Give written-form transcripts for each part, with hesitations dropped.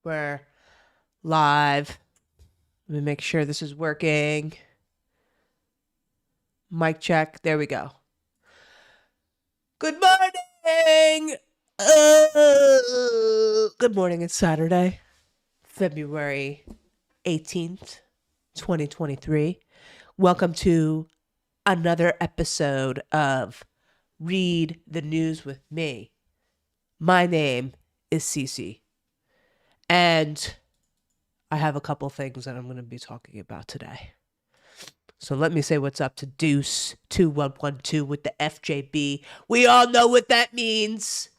We're live. Let me make sure this is working. Mic check. There we go. Good morning. Good morning. It's Saturday, February 18th, 2023. Welcome to another episode of Read the News with me. My name is Cece. And I have a couple things that I'm going to be talking about today. So let me say what's up to Deuce 2112 with the FJB. We all know what that means.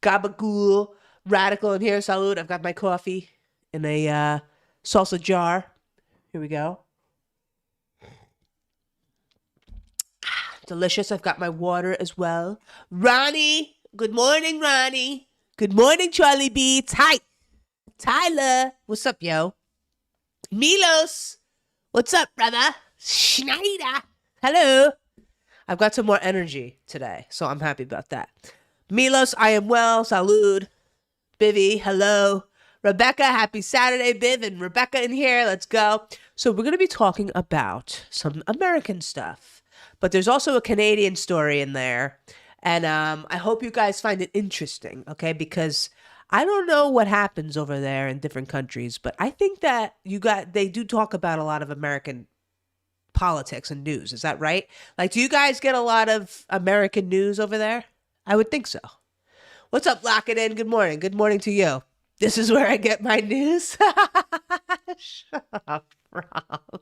Gabagool, radical in here. Salud. I've got my coffee in a salsa jar. Here we go. Delicious. I've got my water as well. Ronnie. Good morning, Ronnie. Good morning, Charlie Beats. Hi. Tyler. What's up, yo? Milos. What's up, brother? Schneider. Hello. I've got some more energy today, so I'm happy about that. Milos, I am well. Salud. Bivy, hello. Rebecca, happy Saturday, Biv and Rebecca in here. Let's go. So we're going to be talking about some American stuff, but there's also a Canadian story in there. And I hope you guys find it interesting, okay? Because I don't know what happens over there in different countries, but I think that they do talk about a lot of American politics and news. Is that right? Like, do you guys get a lot of American news over there? I would think so. What's up, Lock It In? Good morning. Good morning to you. This is where I get my news. Shut up, Rob.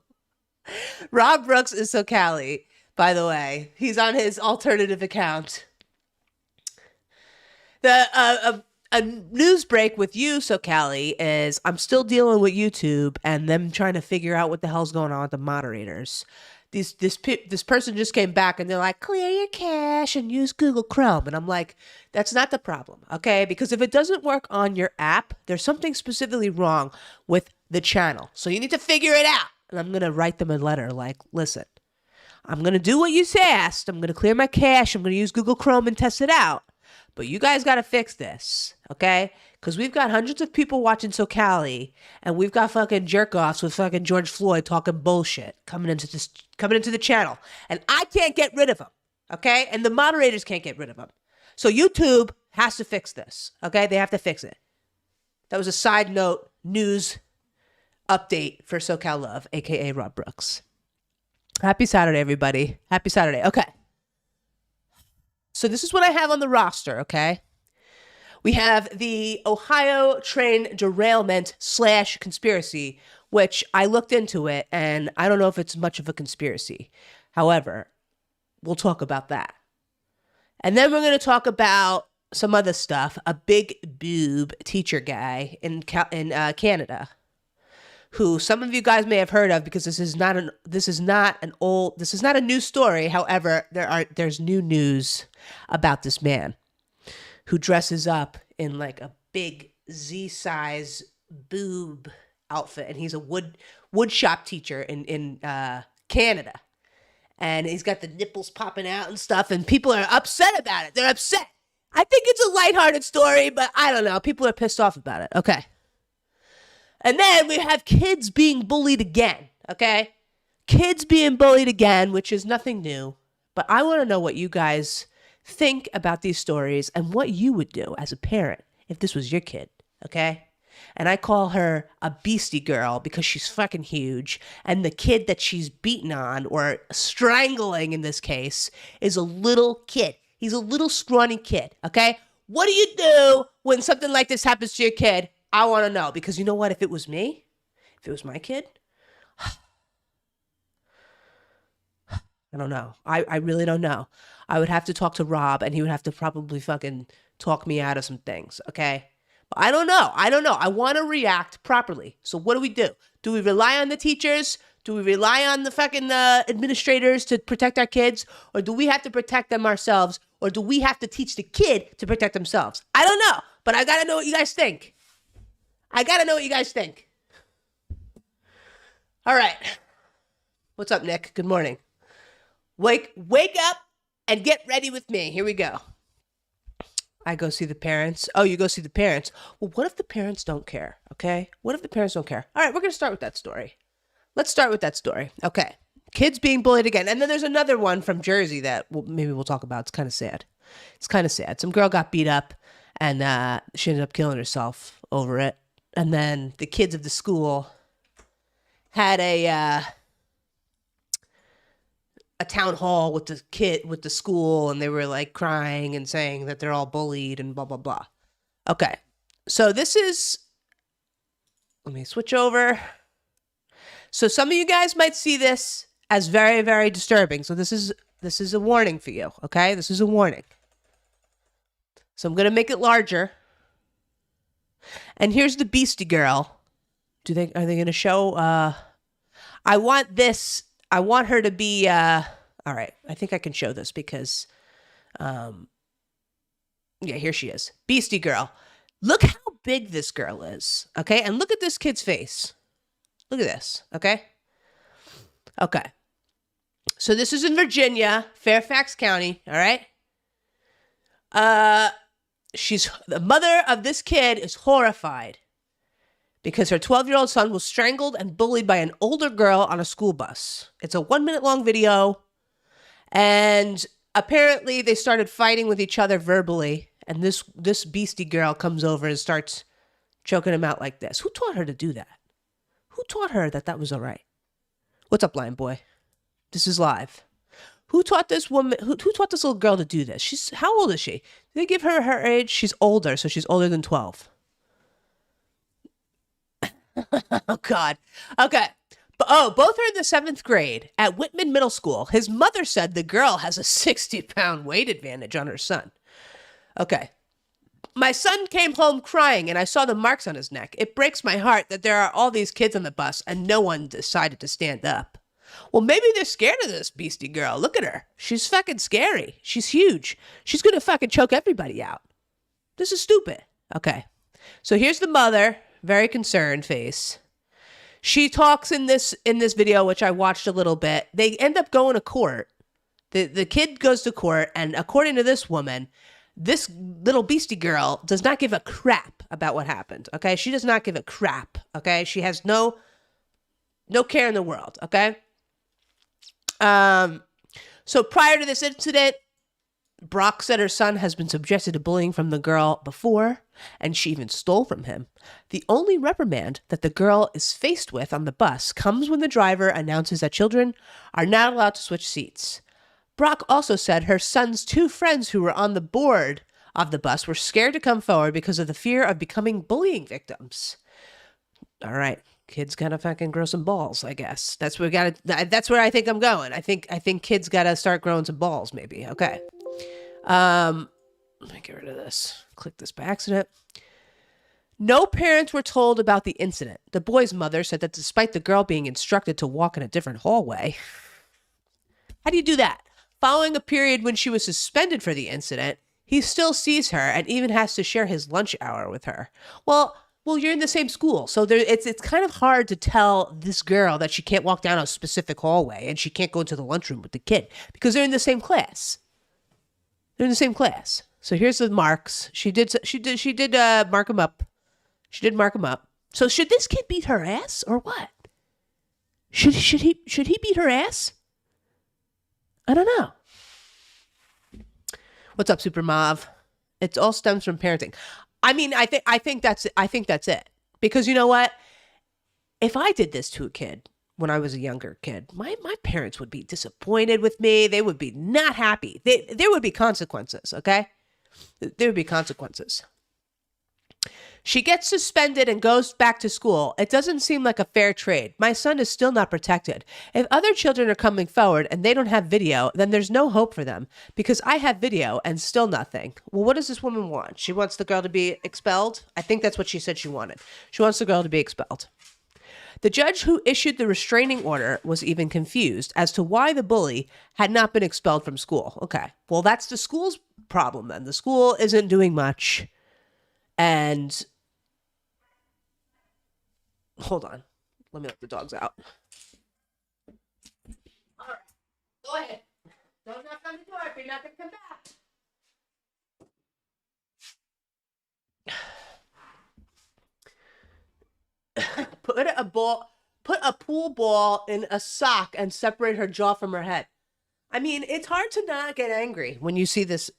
Rob Brooks is so Cali. By the way, he's on his alternative account. A news break with you, so Callie, is I'm still dealing with YouTube and them trying to figure out what the hell's going on with the moderators. This person just came back and they're like, clear your cache and use Google Chrome. And I'm like, that's not the problem, okay? Because if it doesn't work on your app, there's something specifically wrong with the channel. So you need to figure it out. And I'm going to write them a letter like, listen, I'm going to do what you asked. I'm going to clear my cache. I'm going to use Google Chrome and test it out. But you guys got to fix this, okay? Because we've got hundreds of people watching SoCali, and we've got fucking jerk-offs with fucking George Floyd talking bullshit coming into the channel. And I can't get rid of them, okay? And the moderators can't get rid of them. So YouTube has to fix this, okay? They have to fix it. That was a side note news update for SoCal Love, a.k.a. Rob Brooks. Happy Saturday, everybody. Happy Saturday. Okay. So this is what I have on the roster, okay? We have the Ohio train derailment / conspiracy, which I looked into it, and I don't know if it's much of a conspiracy. However, we'll talk about that. And then we're going to talk about some other stuff. A big boob teacher guy in Canada, who some of you guys may have heard of because this is not a new story. However, there's new news about this man who dresses up in like a big Z-size boob outfit, and he's a wood shop teacher in Canada, and he's got the nipples popping out and stuff, and people are upset about it. They're upset. I think it's a lighthearted story, but I don't know. People are pissed off about it. Okay. And then we have kids being bullied again, okay? Kids being bullied again, which is nothing new. But I want to know what you guys think about these stories and what you would do as a parent if this was your kid, okay? And I call her a Beasty girl because she's fucking huge. And the kid that she's beating on, or strangling in this case, is a little kid. He's a little scrawny kid, okay? What do you do when something like this happens to your kid? I want to know, because you know what? If it was me, if it was my kid, I don't know. I really don't know. I would have to talk to Rob, and he would have to probably fucking talk me out of some things, okay? But I don't know. I want to react properly. So what do? Do we rely on the teachers? Do we rely on the fucking administrators to protect our kids? Or do we have to protect them ourselves? Or do we have to teach the kid to protect themselves? I don't know, but I got to know what you guys think. All right. What's up, Nick? Good morning. Wake up and get ready with me. Here we go. I go see the parents. Oh, you go see the parents. Well, what if the parents don't care? Okay. What if the parents don't care? All right, we're going to start with that story. Let's start with that story. Okay. Kids being bullied again. And then there's another one from Jersey that maybe we'll talk about. It's kind of sad. It's kind of sad. Some girl got beat up and she ended up killing herself over it. And then the kids of the school had a town hall with the school, and they were like crying and saying that they're all bullied and blah, blah, blah. Okay. So let me switch over. So some of you guys might see this as very, very disturbing. So this is a warning for you. Okay. This is a warning. So I'm going to make it larger. And here's the Beasty girl. Are they going to show, I want her to be, all right, I think I can show this because, yeah, here she is. Beasty girl. Look how big this girl is, okay? And look at this kid's face. Look at this, okay? Okay. So this is in Virginia, Fairfax County, all right? The mother of this kid is horrified because her 12-year-old son was strangled and bullied by an older girl on a school bus. It's a 1-minute long video, and apparently they started fighting with each other verbally, and this Beasty girl comes over and starts choking him out like this. Who taught her to do that? Who taught her that was all right? What's up, Lion Boy? This is live. Who taught this woman, who taught this little girl to do this? How old is she? Did they give her her age? She's older, so she's older than 12. Oh, God. Okay. Both are in the 7th grade at Whitman Middle School. His mother said the girl has a 60-pound weight advantage on her son. Okay. My son came home crying, and I saw the marks on his neck. It breaks my heart that there are all these kids on the bus, and no one decided to stand up. Well, maybe they're scared of this Beasty girl. Look at her. She's fucking scary. She's huge. She's going to fucking choke everybody out. This is stupid. Okay. So here's the mother. Very concerned face. She talks in this video, which I watched a little bit. They end up going to court. The kid goes to court, and according to this woman, this little Beasty girl does not give a crap about what happened. Okay, she does not give a crap. Okay, she has no care in the world. Okay. So prior to this incident, Brock said her son has been subjected to bullying from the girl before, and she even stole from him. The only reprimand that the girl is faced with on the bus comes when the driver announces that children are not allowed to switch seats. Brock also said her son's 2 friends who were on the board of the bus were scared to come forward because of the fear of becoming bullying victims. All right. Kids gotta fucking grow some balls, I guess. That's where I think I'm going. I think kids gotta start growing some balls, maybe. Okay. Let me get rid of this. Click this by accident. No parents were told about the incident. The boy's mother said that despite the girl being instructed to walk in a different hallway. How do you do that? Following a period when she was suspended for the incident, he still sees her and even has to share his lunch hour with her. Well, you're in the same school, so it's kind of hard to tell this girl that she can't walk down a specific hallway and she can't go into the lunchroom with the kid because they're in the same class. They're in the same class. So here's the marks. She did mark him up. She did mark him up. So should this kid beat her ass or what? Should he beat her ass? I don't know. What's up, Super Mav? It all stems from parenting. I mean, I think that's it. Because you know what? If I did this to a kid when I was a younger kid, my parents would be disappointed with me. They would be not happy. There would be consequences, okay? There would be consequences. She gets suspended and goes back to school. It doesn't seem like a fair trade. My son is still not protected. If other children are coming forward and they don't have video, then there's no hope for them because I have video and still nothing. Well, what does this woman want? She wants the girl to be expelled? I think that's what she said she wanted. She wants the girl to be expelled. The judge who issued the restraining order was even confused as to why the bully had not been expelled from school. Okay, well, that's the school's problem then. The school isn't doing much. And hold on. Let me let the dogs out. All right, go ahead. Don't knock on the door if you're not going to come back. put a pool ball in a sock and separate her jaw from her head. I mean, it's hard to not get angry when you see this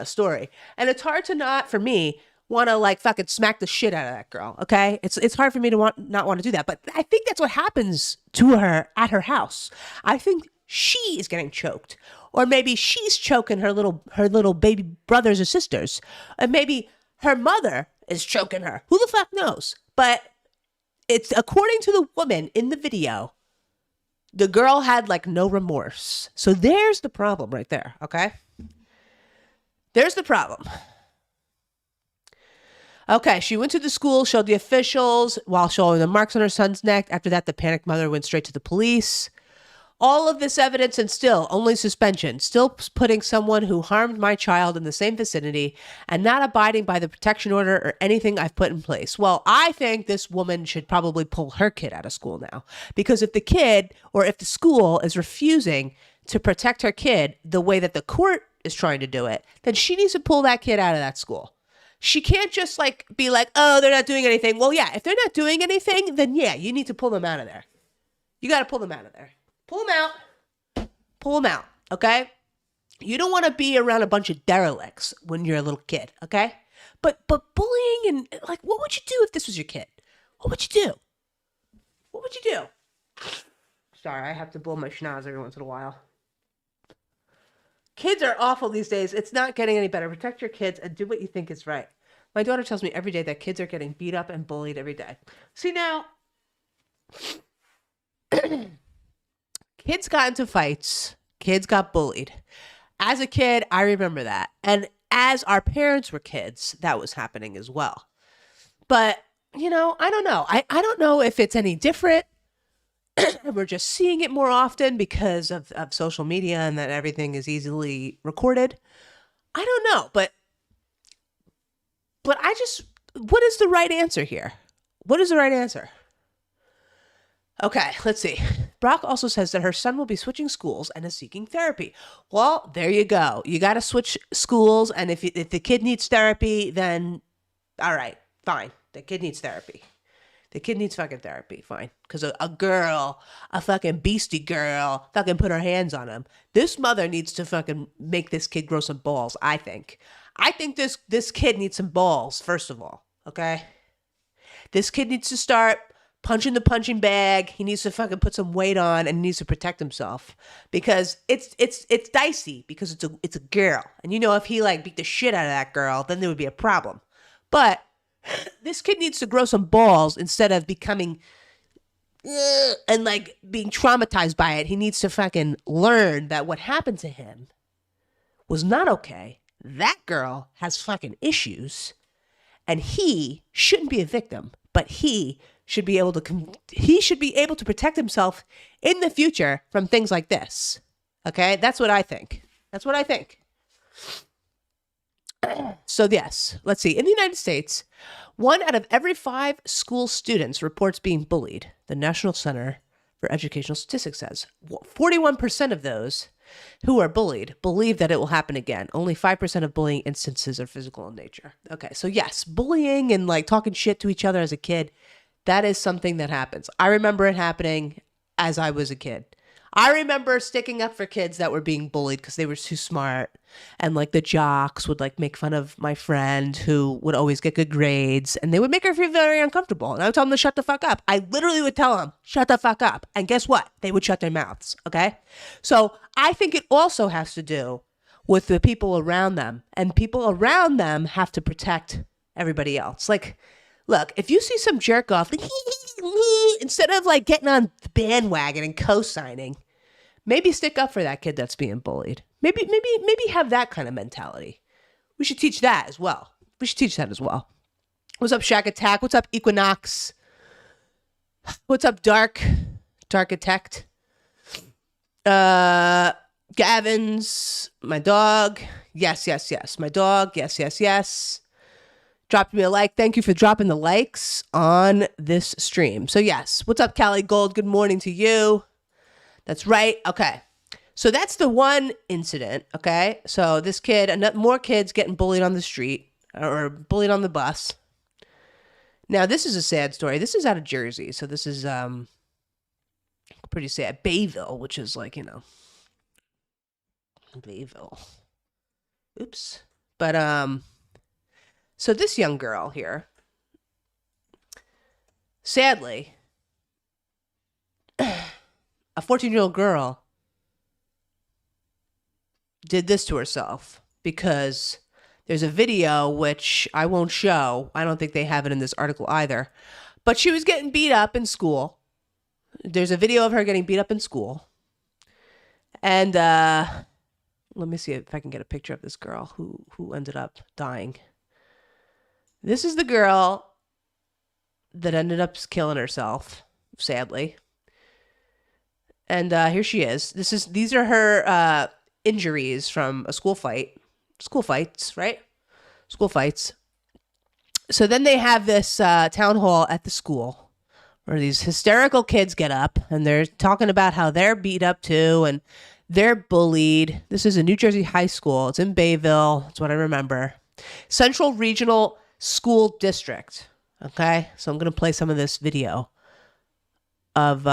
story, and it's hard to not, for me, want to like fucking smack the shit out of that girl. Okay, it's hard for me to not want to do that, but I think that's what happens to her at her house. I think she is getting choked, or maybe she's choking her little baby brothers or sisters, and maybe her mother is choking her. Who the fuck knows? But it's according to the woman in the video, the girl had like no remorse. So there's the problem right there, okay? There's the problem. Okay, she went to the school, showed the officials while showing the marks on her son's neck. After that, the panicked mother went straight to the police. All of this evidence and still only suspension, still putting someone who harmed my child in the same vicinity and not abiding by the protection order or anything I've put in place. Well, I think this woman should probably pull her kid out of school now, because if the kid or if the school is refusing to protect her kid the way that the court is trying to do it, then she needs to pull that kid out of that school. She can't just like be like, oh, they're not doing anything. Well, yeah, if they're not doing anything, then yeah, you need to pull them out of there. You got to pull them out of there. Pull them out. Pull them out, okay? You don't want to be around a bunch of derelicts when you're a little kid, okay? But bullying and like, what would you do if this was your kid? What would you do? What would you do? Sorry, I have to blow my schnoz every once in a while. Kids are awful these days. It's not getting any better. Protect your kids and do what you think is right. My daughter tells me every day that kids are getting beat up and bullied every day. See now, kids got into fights. Kids got bullied. As a kid, I remember that. And as our parents were kids, that was happening as well. But, you know, I don't know. I don't know if it's any different. We're just seeing it more often because of social media and that everything is easily recorded. I don't know. But what is the right answer here? What is the right answer? Okay, let's see. Brock also says that her son will be switching schools and is seeking therapy. Well, there you go. You got to switch schools. And if the kid needs therapy, then all right, fine. The kid needs therapy. The kid needs fucking therapy, fine. Because a fucking Beasty girl, fucking put her hands on him. This mother needs to fucking make this kid grow some balls, I think. I think this kid needs some balls, first of all, okay? This kid needs to start punching the punching bag. He needs to fucking put some weight on and needs to protect himself. Because it's dicey, because it's a girl. And you know, if he like beat the shit out of that girl, then there would be a problem. But this kid needs to grow some balls instead of becoming and like being traumatized by it. He needs to fucking learn that what happened to him was not okay. That girl has fucking issues, and he shouldn't be a victim, but he should be able to protect himself in the future from things like this. Okay? That's what I think. So yes, let's see. In the United States, 1 out of every 5 school students reports being bullied. The National Center for Educational Statistics says 41% of those who are bullied believe that it will happen again. Only 5% of bullying instances are physical in nature. Okay, so yes, bullying and like talking shit to each other as a kid, that is something that happens. I remember it happening as I was a kid. I remember sticking up for kids that were being bullied because they were too smart. And like the jocks would like make fun of my friend who would always get good grades, and they would make her feel very uncomfortable. And I would tell them to shut the fuck up. I literally would tell them, shut the fuck up. And guess what? They would shut their mouths. Okay. So I think it also has to do with the people around them, and people around them have to protect everybody else. Like, look, if you see some jerk off, like, instead of like getting on the bandwagon and co-signing, maybe stick up for that kid that's being bullied. Maybe have that kind of mentality. We should teach that as well. What's up, Shack Attack? What's up, Equinox? What's up, Dark Architect? Gavin's, my dog. Yes. My dog. Yes. Dropped me a like. Thank you for dropping the likes on this stream. So yes, what's up, Callie Gold? Good morning to you. That's right. Okay. So that's the one incident. Okay. So this kid, more kids getting bullied on the street or bullied on the bus. Now, this is a sad story. This is out of Jersey, so this is pretty sad. Bayville, which is like, Bayville. Oops. But so this young girl here, sadly, a 14-year-old girl did this to herself because there's a video which I won't show. I don't think they have it in this article either. But she was getting beat up in school. There's a video of her getting beat up in school. And let me see if I can get a picture of this girl who ended up dying. This is the girl that ended up killing herself, sadly. And here she is. These are her injuries from a school fight. School fights, right? School fights. So then they have this town hall at the school where these hysterical kids get up and they're talking about how they're beat up too and they're bullied. This is a New Jersey high school. It's in Bayville. That's what I remember. Central Regional School District. Okay, so I'm going to play some of this video of,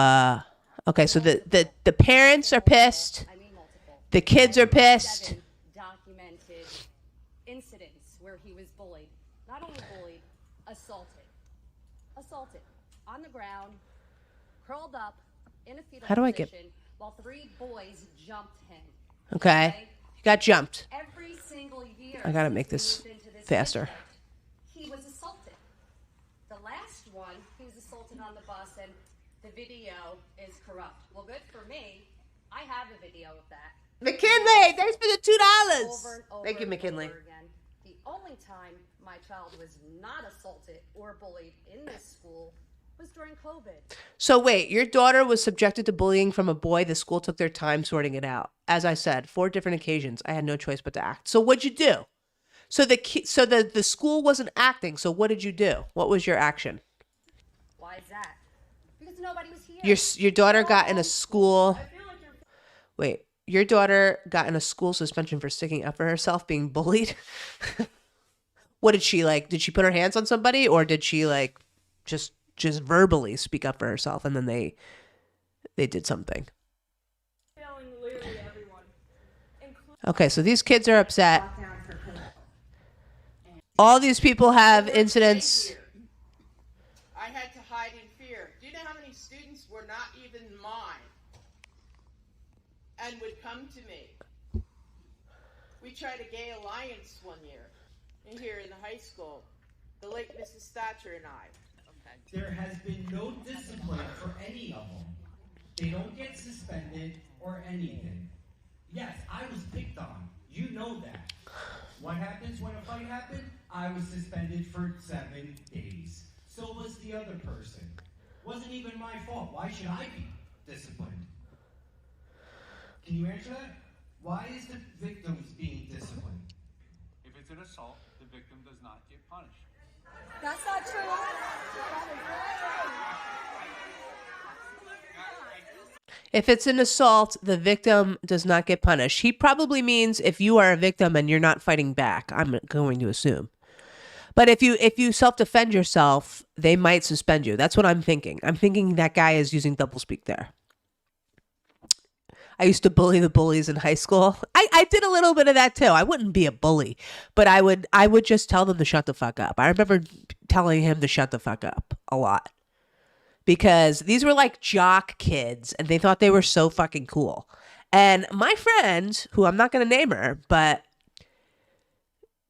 okay, so the parents are pissed. The kids are pissed. Documented incidents where he was bullied. Not only bullied, assaulted. Assaulted. On the ground, curled up, in a fetal position, while 3 boys jumped him. Okay, he got jumped. Every single year. I got to make this faster. He was assaulted. The last one, he was assaulted on the bus, and the video is corrupt. Well, good for me. I have a video of that. McKinley, thanks for the $2. Over and over Thank you, McKinley. over again. The only time my child was not assaulted or bullied in this school was during COVID. So wait, your daughter was subjected to bullying from a boy. The school took their time sorting it out. As I said, 4 different occasions. I had no choice but to act. So what'd you do? So the school wasn't acting. So what did you do? What was your action? Why is that? Because nobody was here. Your daughter got in a school. Wait, your daughter got in a school suspension for sticking up for herself, being bullied. What did she like? Did she put her hands on somebody, or did she like just verbally speak up for herself, and then they did something? Okay, so these kids are upset. All these people have incidents. I had to hide in fear. Do you know how many students were not even mine and would come to me? We tried a gay alliance one year here in the high school, the late Mrs. Thatcher and I. There has been no discipline for any of them. They don't get suspended or anything. Yes, I was picked on. You know that. What happens when a fight happened? I was suspended for 7 days. So was the other person. Wasn't even my fault. Why should I be disciplined? Can you answer that? Why is the victim being disciplined? If it's an assault, the victim does not get punished. That's not true. If it's an assault, the victim does not get punished. He probably means if you are a victim and you're not fighting back, I'm going to assume. But if you self-defend yourself, they might suspend you. That's what I'm thinking. I'm thinking that guy is using doublespeak there. I used to bully the bullies in high school. I did a little bit of that too. I wouldn't be a bully, but I would just tell them to shut the fuck up. I remember telling him to shut the fuck up a lot. Because these were like jock kids and they thought they were so fucking cool. And my friend, who I'm not going to name her, but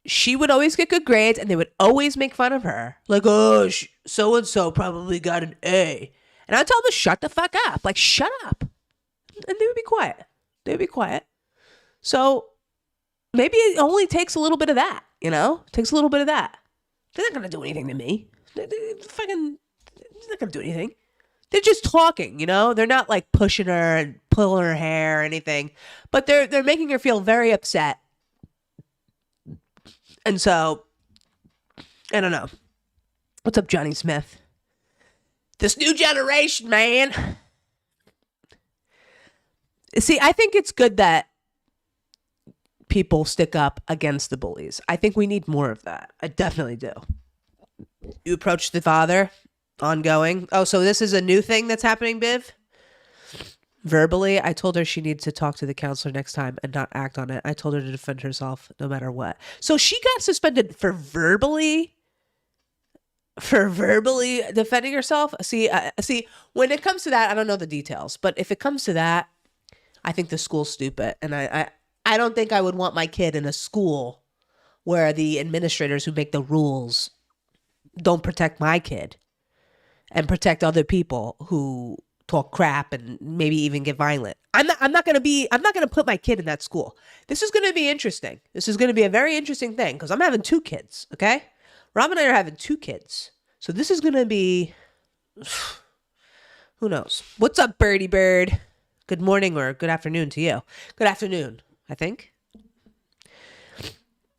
she would always get good grades and they would always make fun of her. Like, oh, so-and-so probably got an A. And I'd tell them to shut the fuck up. Like, shut up. And they would be quiet. They would be quiet. So maybe it only takes a little bit of that, you know? It takes a little bit of that. They're not going to do anything to me. They're not going to do anything. They're just talking, you know? They're not like pushing her and pulling her hair or anything. But they're making her feel very upset. And so, I don't know. What's up, Johnny Smith? This new generation, man. See, I think it's good that people stick up against the bullies. I think we need more of that. I definitely do. You approached the father, ongoing. Oh, so this is a new thing that's happening, Biv? Verbally, I told her she needs to talk to the counselor next time and not act on it. I told her to defend herself no matter what. So she got suspended for verbally defending herself. See, when it comes to that, I don't know the details, but if it comes to that, I think the school's stupid, and I don't think I would want my kid in a school where the administrators who make the rules don't protect my kid and protect other people who talk crap and maybe even get violent. I'm not going to put my kid in that school. This is going to be interesting. This is going to be a very interesting thing because I'm having 2 kids, okay? Rob and I are having 2 kids. So this is going to be, who knows? What's up, Birdie Bird? Good morning or good afternoon to you. Good afternoon, I think.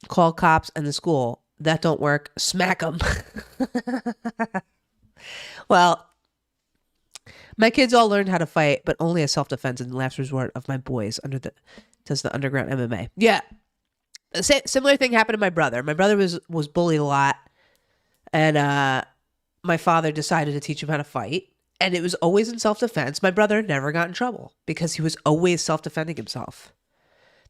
Call cops and the school. That don't work. Smack them. Well, my kids all learned how to fight, but only as self-defense in the last resort of my boys does the underground MMA. Yeah. A similar thing happened to my brother. My brother was bullied a lot, and my father decided to teach him how to fight, and it was always in self-defense. My brother never got in trouble because he was always self-defending himself.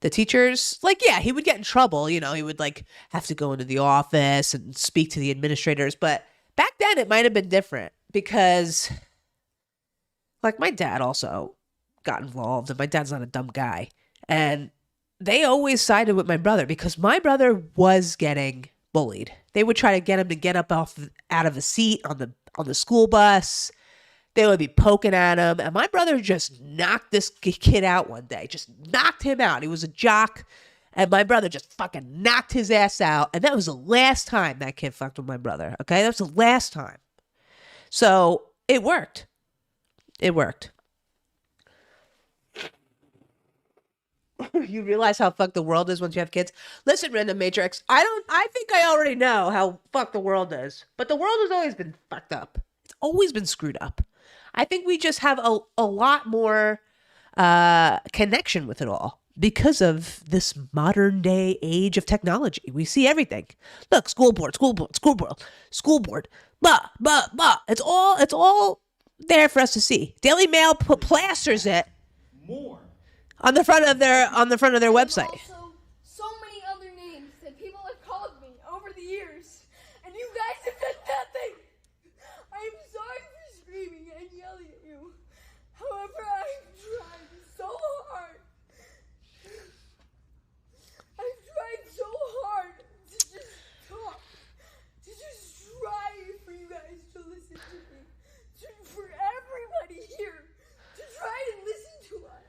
The teachers, he would get in trouble. He would have to go into the office and speak to the administrators. But back then it might have been different because my dad also got involved, and my dad's not a dumb guy. And they always sided with my brother because my brother was getting bullied. They would try to get him to get up out of a seat on the school bus. They would be poking at him. And my brother just knocked this kid out one day. Just knocked him out. He was a jock. And my brother just fucking knocked his ass out. And that was the last time that kid fucked with my brother. Okay? That was the last time. So it worked. It worked. You realize how fucked the world is once you have kids? Listen, Random Matrix, I think I already know how fucked the world is. But the world has always been fucked up. It's always been screwed up. I think we just have a lot more connection with it all because of this modern day age of technology. We see everything. Look, school board. Blah, blah, blah. It's all there for us to see. Daily Mail plasters it More. on the front of their website. Also, so many other names that people have called me over the years, and you guys have done nothing. I am sorry for screaming and yelling at you. However, I've tried so hard. I've tried so hard to just talk, to just try for you guys to listen to me, for everybody here to try and listen to us.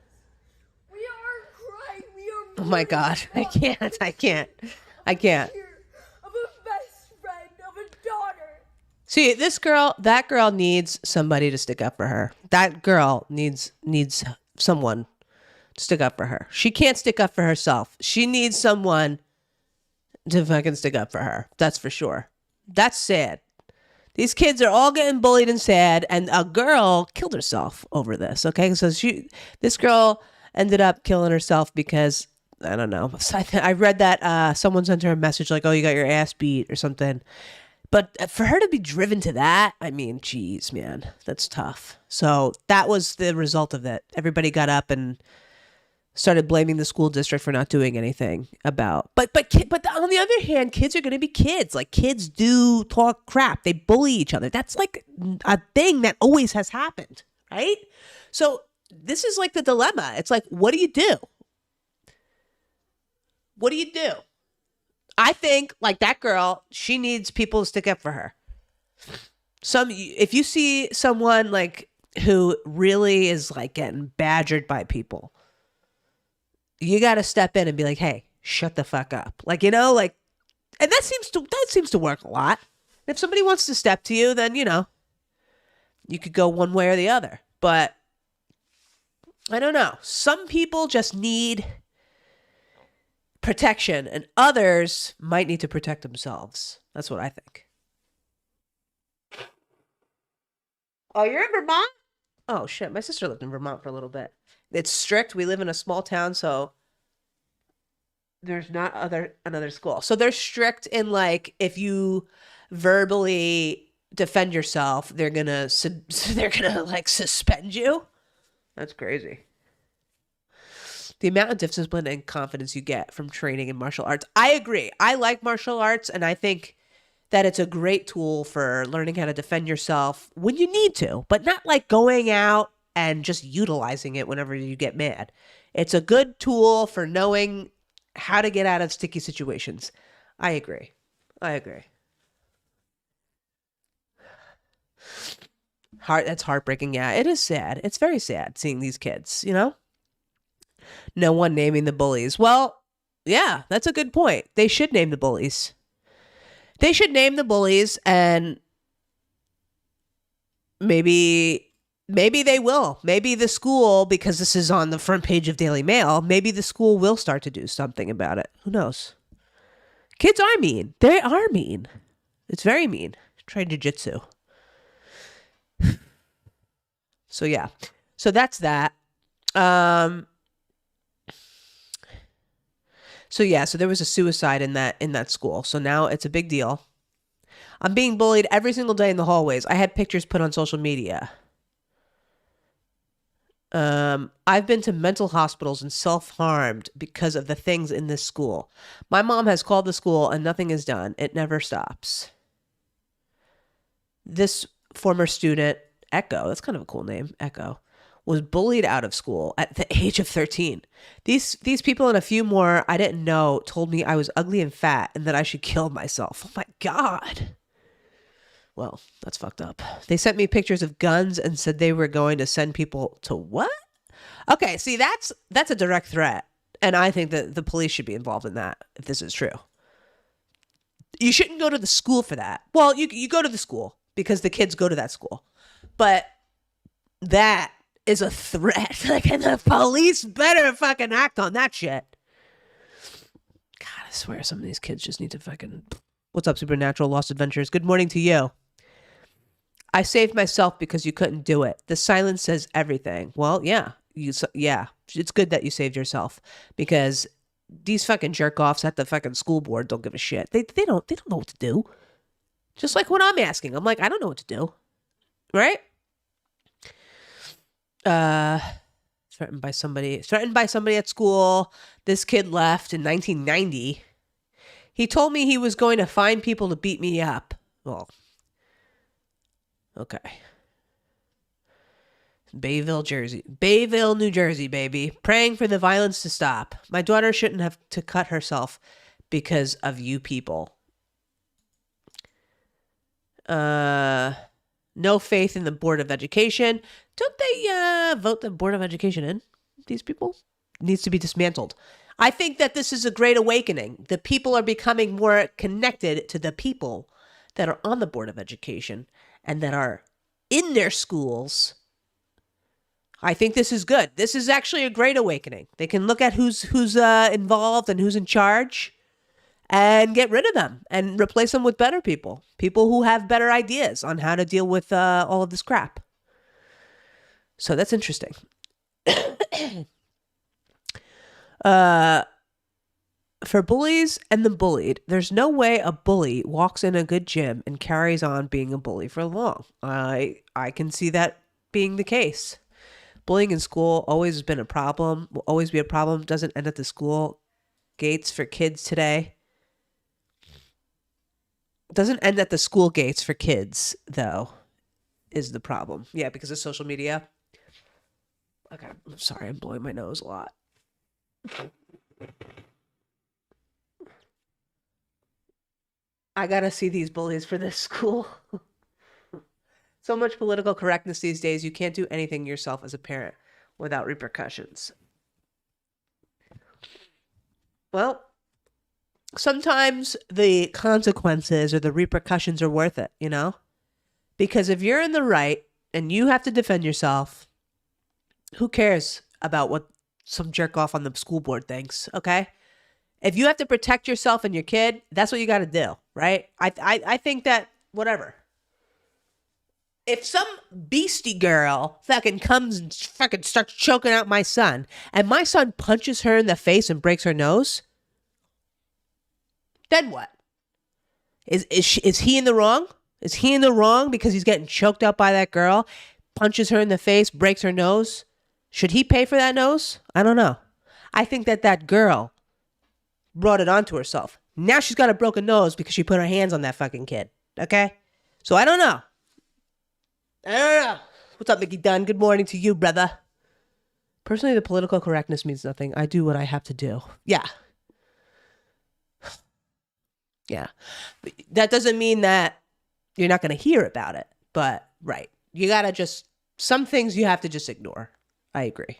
We are crying. We are. Oh my God, I can't. Here of a best friend, of a daughter. See, that girl needs somebody to stick up for her. That girl needs someone to stick up for her. She can't stick up for herself. She needs someone to fucking stick up for her. That's for sure. That's sad. These kids are all getting bullied and sad, and a girl killed herself over this. Okay, so this girl ended up killing herself because I don't know. I read that someone sent her a message like, "Oh, you got your ass beat" or something. But for her to be driven to that, I mean, geez, man, that's tough. So that was the result of that. Everybody got up and started blaming the school district for not doing anything about. But on the other hand, kids are going to be kids. Like, kids do talk crap. They bully each other. That's like a thing that always has happened, right? So this is like the dilemma. It's like, what do you do? What do you do? I think, like, that girl, she needs people to stick up for her. If you see someone like who really is like getting badgered by people, you got to step in and be like, "Hey, shut the fuck up." Like, and that seems to work a lot. If somebody wants to step to you, then, you could go one way or the other. But I don't know. Some people just need protection, and others might need to protect themselves. That's what I think. Oh, you're in Vermont? Oh, shit. My sister lived in Vermont for a little bit. It's strict. We live in a small town, so there's not another school. So they're strict in, like, if you verbally defend yourself, they're gonna like suspend you. That's crazy. The amount of discipline and confidence you get from training in martial arts. I agree. I like martial arts, and I think that it's a great tool for learning how to defend yourself when you need to, but not like going out and just utilizing it whenever you get mad. It's a good tool for knowing how to get out of sticky situations. I agree. That's heartbreaking. Yeah, it is sad. It's very sad seeing these kids, you know? No one naming the bullies. Well, yeah, that's a good point. They should name the bullies. They should name the bullies, and maybe they will. Maybe the school, because this is on the front page of Daily Mail, maybe the school will start to do something about it. Who knows? Kids are mean. They are mean. It's very mean. Try jujitsu. So yeah. So that's that. So yeah, so there was a suicide in that school. So now it's a big deal. I'm being bullied every single day in the hallways. I had pictures put on social media. I've been to mental hospitals and self-harmed because of the things in this school. My mom has called the school and nothing is done. It never stops. This former student, Echo, that's kind of a cool name, Echo, was bullied out of school at the age of 13. These people and a few more I didn't know told me I was ugly and fat and that I should kill myself. Oh my God. Well, that's fucked up. They sent me pictures of guns and said they were going to send people to what? Okay, see, that's a direct threat. And I think that the police should be involved in that, if this is true. You shouldn't go to the school for that. Well, you go to the school because the kids go to that school. But that is a threat. Like, and the police better fucking act on that shit. God, I swear some of these kids just need to fucking... What's up, Supernatural Lost Adventures? Good morning to you. I saved myself because you couldn't do it. The silence says everything. Well, yeah. It's good that you saved yourself because these fucking jerk-offs at the fucking school board don't give a shit. They don't know what to do. Just like when I'm asking. I'm like, I don't know what to do. Right? Threatened by somebody at school. This kid left in 1990. He told me he was going to find people to beat me up. Well, okay. Bayville, New Jersey, baby. Praying for the violence to stop. My daughter shouldn't have to cut herself because of you people. No faith in the Board of Education. Don't they vote the Board of Education in? These people? Needs to be dismantled. I think that this is a great awakening. The people are becoming more connected to the people that are on the Board of Education and that are in their schools. I think this is good. This is actually a great awakening. They can look at who's involved and who's in charge and get rid of them and replace them with better people who have better ideas on how to deal with all of this crap. So that's interesting. For bullies and the bullied, there's no way a bully walks in a good gym and carries on being a bully for long. I can see that being the case. Bullying in school always has been a problem, will always be a problem, doesn't end at the school gates for kids today. Doesn't end at the school gates for kids, though, is the problem. Yeah, because of social media. Okay, I'm sorry, I'm blowing my nose a lot. I gotta see these bullies for this school. So much political correctness these days, you can't do anything yourself as a parent without repercussions. Well, sometimes the consequences or the repercussions are worth it, you know? Because if you're in the right and you have to defend yourself, who cares about what some jerk off on the school board thinks, okay? If you have to protect yourself and your kid, that's what you got to do, right? I think that, whatever. If some beastie girl fucking comes and fucking starts choking out my son, and my son punches her in the face and breaks her nose, then what? Is he in the wrong? Is he in the wrong because he's getting choked out by that girl, punches her in the face, breaks her nose? Should he pay for that nose? I don't know. I think that girl brought it onto herself. Now she's got a broken nose because she put her hands on that fucking kid. Okay? So I don't know. What's up, Mickey Dunn? Good morning to you, brother. Personally, the political correctness means nothing. I do what I have to do. Yeah. Yeah. That doesn't mean that you're not going to hear about it. But, right. You got to just, some things you have to just ignore. I agree.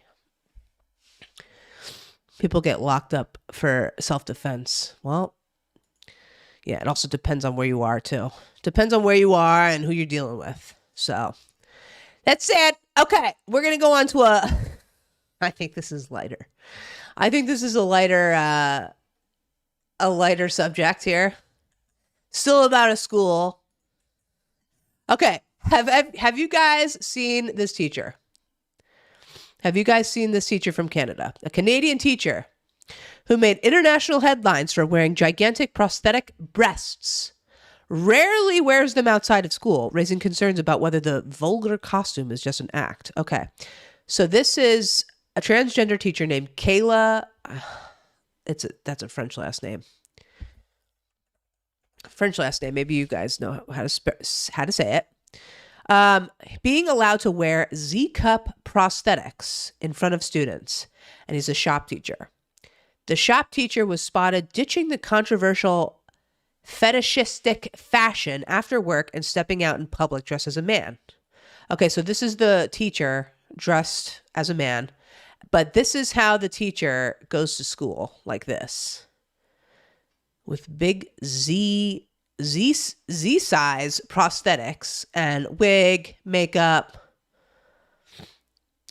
People get locked up for self-defense. Well, yeah, it also depends on where you are, too. Depends on where you are and who you're dealing with. So, that's it. Okay, we're going to go on to I think this is lighter. I think this is a lighter subject here. Still about a school. Okay, have you guys seen this teacher? Have you guys seen this teacher from Canada? A Canadian teacher who made international headlines for wearing gigantic prosthetic breasts. Rarely wears them outside of school, raising concerns about whether the vulgar costume is just an act. Okay, so this is a transgender teacher named Kayla. That's a French last name. Maybe you guys know how to say it. Being allowed to wear Z-cup prosthetics in front of students, and he's a shop teacher. The shop teacher was spotted ditching the controversial fetishistic fashion after work and stepping out in public dressed as a man. Okay, so this is the teacher dressed as a man, but this is how the teacher goes to school, like this, with big Z size prosthetics and wig, makeup,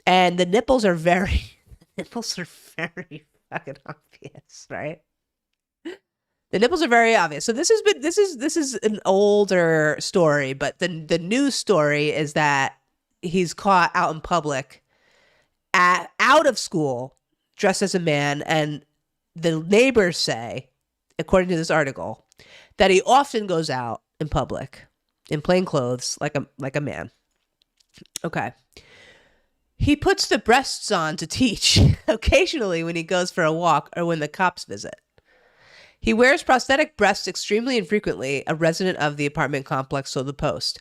and the nipples are very fucking obvious, right? The nipples are very obvious. So this is an older story, but the new story is that he's caught out in public, out of school, dressed as a man, and the neighbors say, according to this article, that he often goes out in public in plain clothes like a man. Okay. He puts the breasts on to teach occasionally when he goes for a walk or when the cops visit. He wears prosthetic breasts extremely infrequently, a resident of the apartment complex told the Post.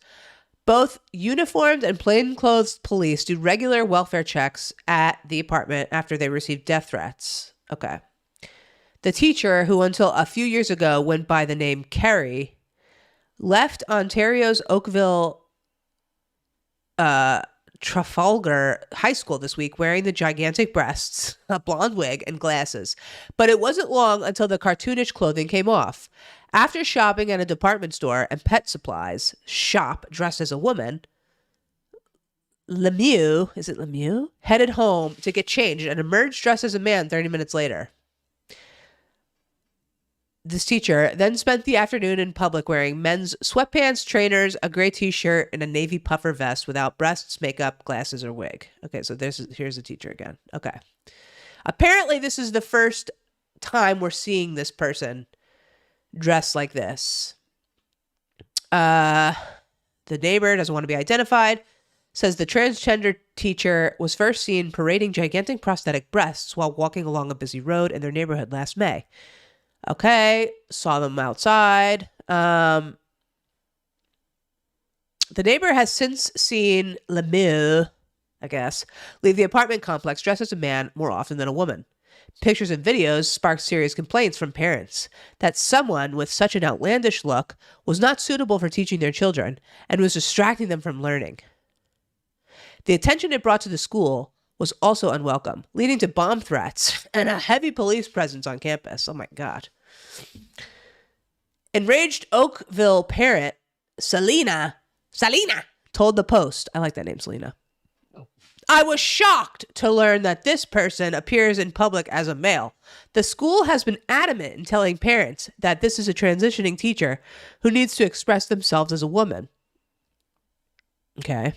Both uniformed and plainclothes police do regular welfare checks at the apartment after they receive death threats. Okay. The teacher, who until a few years ago went by the name Kerry, left Ontario's Oakville Trafalgar High School this week wearing the gigantic breasts, a blonde wig, and glasses. But it wasn't long until the cartoonish clothing came off. After shopping at a department store and pet supplies shop dressed as a woman, Lemieux headed home to get changed and emerged dressed as a man 30 minutes later. This teacher then spent the afternoon in public wearing men's sweatpants, trainers, a gray t-shirt, and a navy puffer vest without breasts, makeup, glasses, or wig. Okay, so here's the teacher again. Okay. Apparently, this is the first time we're seeing this person dressed like this. The neighbor doesn't want to be identified, says the transgender teacher was first seen parading gigantic prosthetic breasts while walking along a busy road in their neighborhood last May. Okay, saw them outside. The neighbor has since seen Lemieux, I guess, leave the apartment complex dressed as a man more often than a woman. Pictures and videos sparked serious complaints from parents that someone with such an outlandish look was not suitable for teaching their children and was distracting them from learning. The attention it brought to the school was also unwelcome, leading to bomb threats and a heavy police presence on campus. Oh my God. Enraged Oakville parent Selena told the Post, I like that name, Selena. I was shocked to learn that this person appears in public as a male. The school has been adamant in telling parents that this is a transitioning teacher who needs to express themselves as a woman. Okay.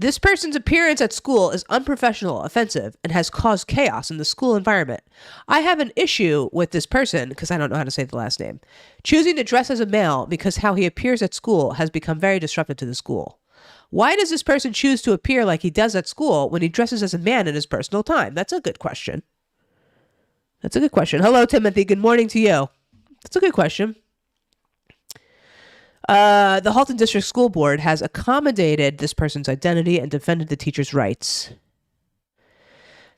This person's appearance at school is unprofessional, offensive, and has caused chaos in the school environment. I have an issue with this person, because I don't know how to say the last name, choosing to dress as a male because how he appears at school has become very disruptive to the school. Why does this person choose to appear like he does at school when he dresses as a man in his personal time? That's a good question. That's a good question. Hello, Timothy. Good morning to you. That's a good question. The Halton District School Board has accommodated this person's identity and defended the teacher's rights.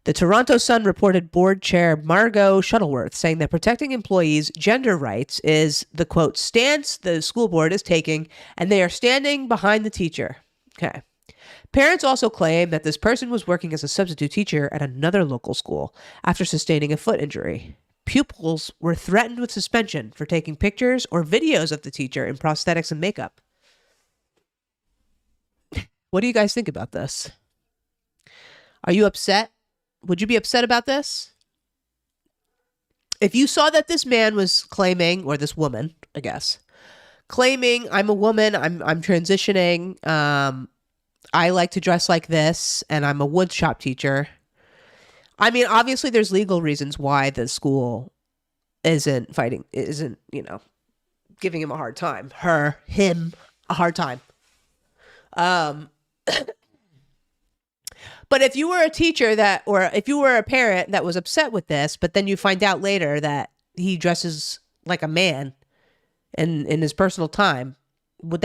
The Toronto Sun reported board chair Margot Shuttleworth saying that protecting employees' gender rights is the, quote, stance the school board is taking, and they are standing behind the teacher. Okay. Parents also claim that this person was working as a substitute teacher at another local school after sustaining a foot injury. Pupils were threatened with suspension for taking pictures or videos of the teacher in prosthetics and makeup. What do you guys think about this? Are you upset? Would you be upset about this? If you saw that this man was claiming, or this woman, I guess, claiming, I'm a woman, I'm transitioning, I like to dress like this, and I'm a wood shop teacher. I mean, obviously there's legal reasons why the school isn't, giving him a hard time. Him, a hard time. But if you were a teacher or if you were a parent that was upset with this, but then you find out later that he dresses like a man in his personal time, would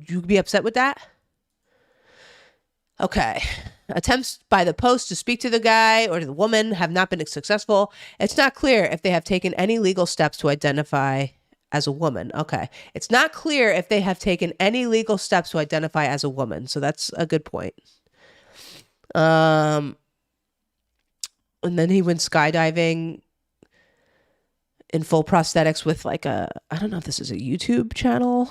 you be upset with that? Okay. Attempts by the Post to speak to the guy or to the woman have not been successful. It's not clear if they have taken any legal steps to identify as a woman. Okay. It's not clear if they have taken any legal steps to identify as a woman. So that's a good point. And then he went skydiving in full prosthetics with I don't know if this is a YouTube channel.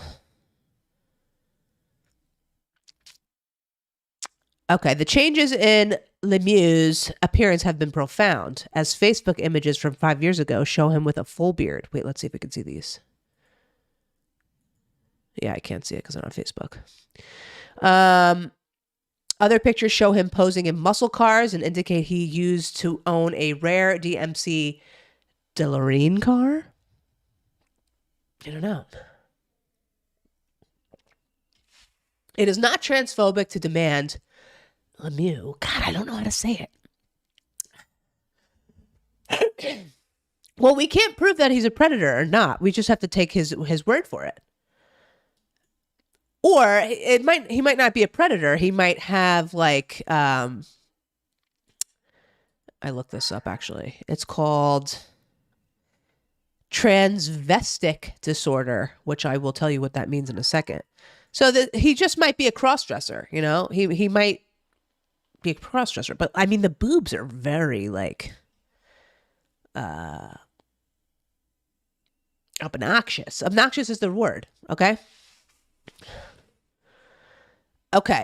Okay, the changes in Lemieux's appearance have been profound, as Facebook images from 5 years ago show him with a full beard. Wait, let's see if we can see these. Yeah, I can't see it because I'm on Facebook. Other pictures show him posing in muscle cars and indicate he used to own a rare DMC DeLorean car. I don't know. It is not transphobic to demand Lemieux. God, I don't know how to say it. Well, we can't prove that he's a predator or not. We just have to take his word for it. Or he might not be a predator. He might have I looked this up actually. It's called transvestic disorder, which I will tell you what that means in a second. So he just might be a cross-dresser, he might be a cross-dresser, but I mean the boobs are very obnoxious. Obnoxious is the word. Okay.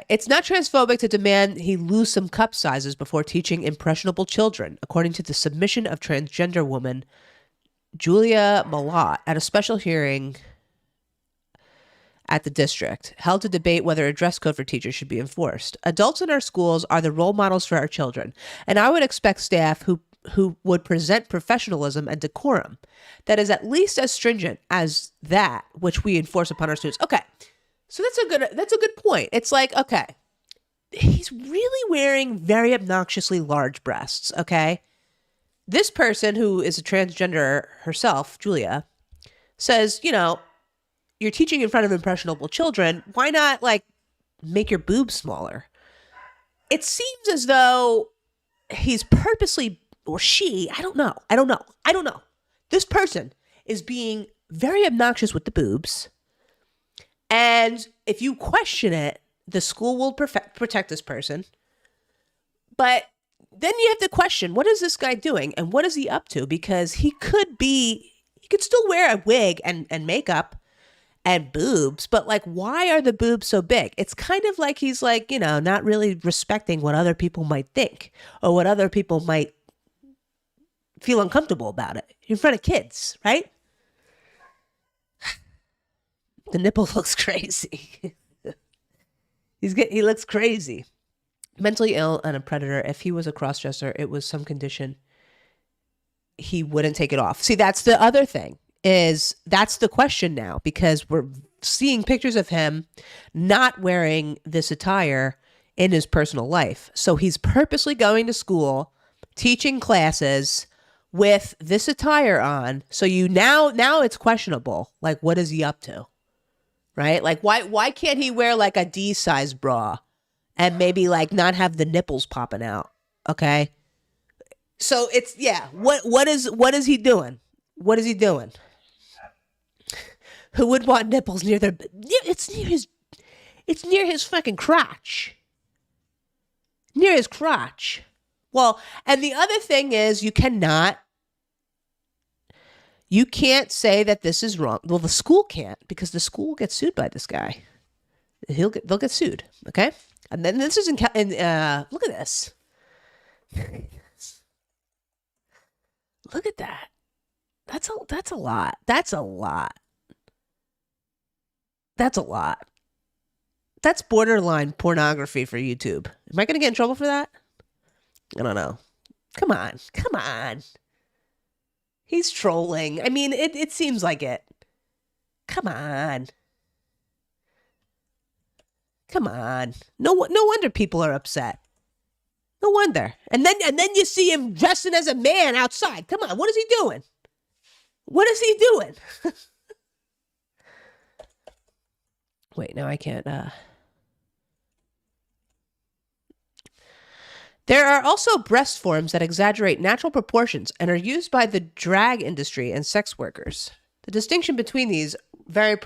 It's not transphobic to demand he lose some cup sizes before teaching impressionable children, according to the submission of transgender woman Julia Malott at a special hearing at the district, held to debate whether a dress code for teachers should be enforced. Adults in our schools are the role models for our children, and I would expect staff who would present professionalism and decorum that is at least as stringent as that which we enforce upon our students. Okay, so that's a good point. It's okay, he's really wearing very obnoxiously large breasts, okay? This person who is a transgender herself, Julia, says, you're teaching in front of impressionable children. Why not make your boobs smaller? It seems as though he's purposely, or she, I don't know. This person is being very obnoxious with the boobs. And if you question it, the school will protect this person. But then you have to question, what is this guy doing? And what is he up to? Because he could still wear a wig and makeup and boobs, but why are the boobs so big? It's kind of like he's not really respecting what other people might think or what other people might feel uncomfortable about it in front of kids, right? The nipple looks crazy. He looks crazy. Mentally ill and a predator. If he was a crossdresser, it was some condition. He wouldn't take it off. See, that's the other thing. That's the question now, because we're seeing pictures of him not wearing this attire in his personal life. So he's purposely going to school, teaching classes with this attire on. So now it's questionable. Like, what is he up to? Right? Like, why can't he wear like a D size bra and maybe like not have the nipples popping out? Okay. So it's, what is he doing? What is he doing? Who would want nipples near their, it's near his fucking crotch. Near his crotch. Well, and the other thing is you can't say that this is wrong. Well, the school can't, because the school will get sued by this guy. They'll get sued. Okay. And then this is look at this. Look at that. That's a lot. That's a lot. That's a lot. That's borderline pornography for YouTube. Am I going to get in trouble for that? I don't know. Come on. He's trolling. I mean, it seems like it. Come on. No wonder people are upset. No wonder. And then you see him dressing as a man outside. Come on, what is he doing? Wait, now I can't. There are also breast forms that exaggerate natural proportions and are used by the drag industry and sex workers. The distinction between these very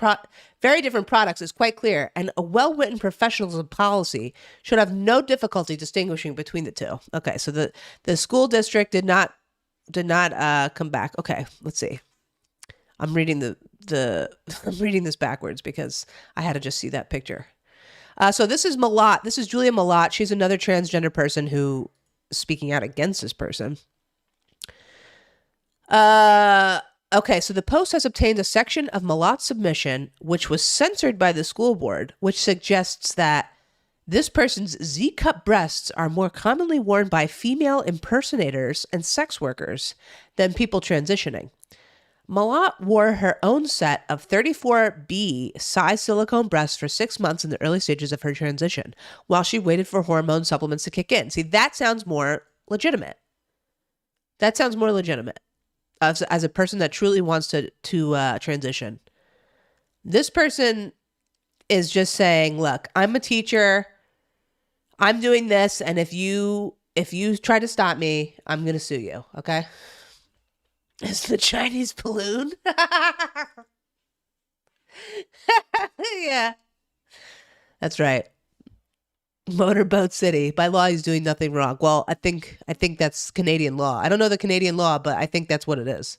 different products is quite clear, and a well-written professionals policy should have no difficulty distinguishing between the two. Okay, so the school district did not come back. Okay, let's see. I'm reading I'm reading this backwards because I had to just see that picture. So this is Malott. This is Julia Malott. She's another transgender person who is speaking out against this person. Okay, so the Post has obtained a section of Malott's submission, which was censored by the school board, which suggests that this person's Z-cup breasts are more commonly worn by female impersonators and sex workers than people transitioning. Malott wore her own set of 34B size silicone breasts for 6 months in the early stages of her transition, while she waited for hormone supplements to kick in. See, that sounds more legitimate. As a person that truly wants to transition. This person is just saying, look, I'm a teacher. I'm doing this. And if you try to stop me, I'm going to sue you. Okay. It's the Chinese balloon. Yeah. That's right. Motorboat City. By law, he's doing nothing wrong. Well, I think that's Canadian law. I don't know the Canadian law, but I think that's what it is.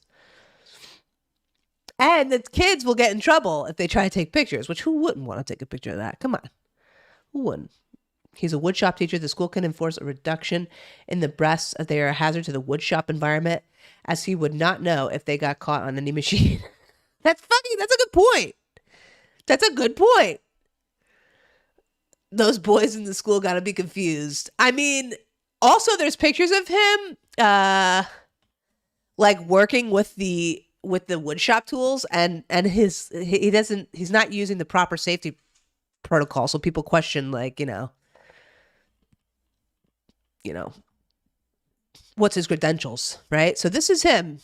And the kids will get in trouble if they try to take pictures, which who wouldn't want to take a picture of that? Come on. Who wouldn't? He's a woodshop teacher. The school can enforce a reduction in the breasts if they are a hazard to the woodshop environment, as he would not know if they got caught on any machine. That's a good point. Those boys in the school got to be confused. I mean, also there's pictures of him like working with the woodshop tools and he's not using the proper safety protocol. So people question, like, you know, what's his credentials, right? So this is him,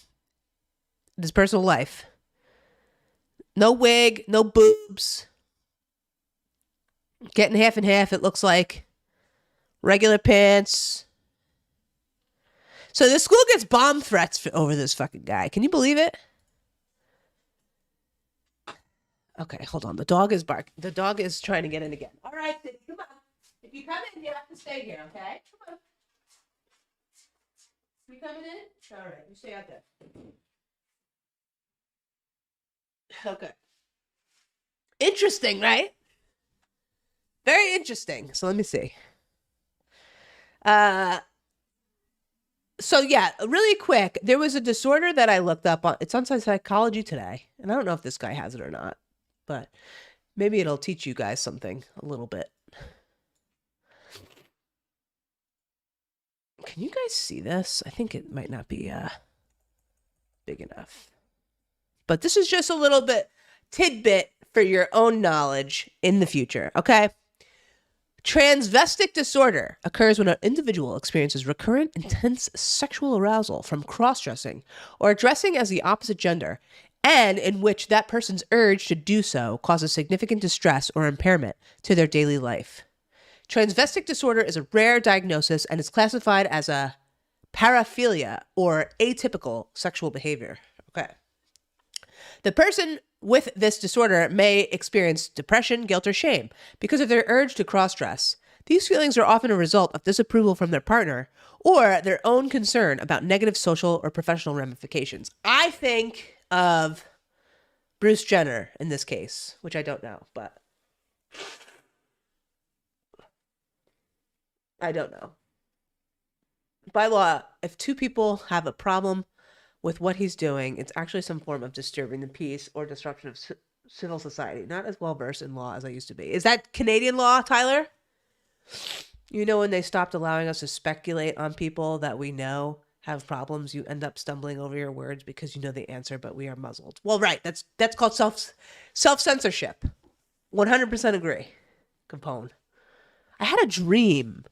his personal life. No wig, no boobs. Getting half and half, it looks like. Regular pants. So the school gets bomb threats over this fucking guy. Can you believe it? Okay, hold on. The dog is barking. The dog is trying to get in again. All right, Cindy, come on. If you come in, you have to stay here, okay? Come on. You coming in? All right, you stay out there. Okay. Interesting, right? Very interesting. So let me see. So yeah, really quick. There was a disorder that I looked up on. It's on Psychology Today, and I don't know if this guy has it or not, but maybe it'll teach you guys something a little bit. Can you guys see this? I think it might not be big enough. But this is just a little bit tidbit for your own knowledge in the future, okay? Transvestic disorder occurs when an individual experiences recurrent, intense sexual arousal from cross-dressing or dressing as the opposite gender, and in which that person's urge to do so causes significant distress or impairment to their daily life. Transvestic disorder is a rare diagnosis and is classified as a paraphilia or atypical sexual behavior. Okay. The person with this disorder may experience depression, guilt, or shame because of their urge to cross-dress. These feelings are often a result of disapproval from their partner or their own concern about negative social or professional ramifications. I think of Bruce Jenner in this case, which I don't know, but I don't know. By law, if two people have a problem with what he's doing, it's actually some form of disturbing the peace or disruption of civil society. Not as well versed in law as I used to be. Is that Canadian law, Tyler? You know, when they stopped allowing us to speculate on people that we know have problems, you end up stumbling over your words because you know the answer, but we are muzzled. Well, right. That's called self-censorship. 100% agree. Capone. I had a dream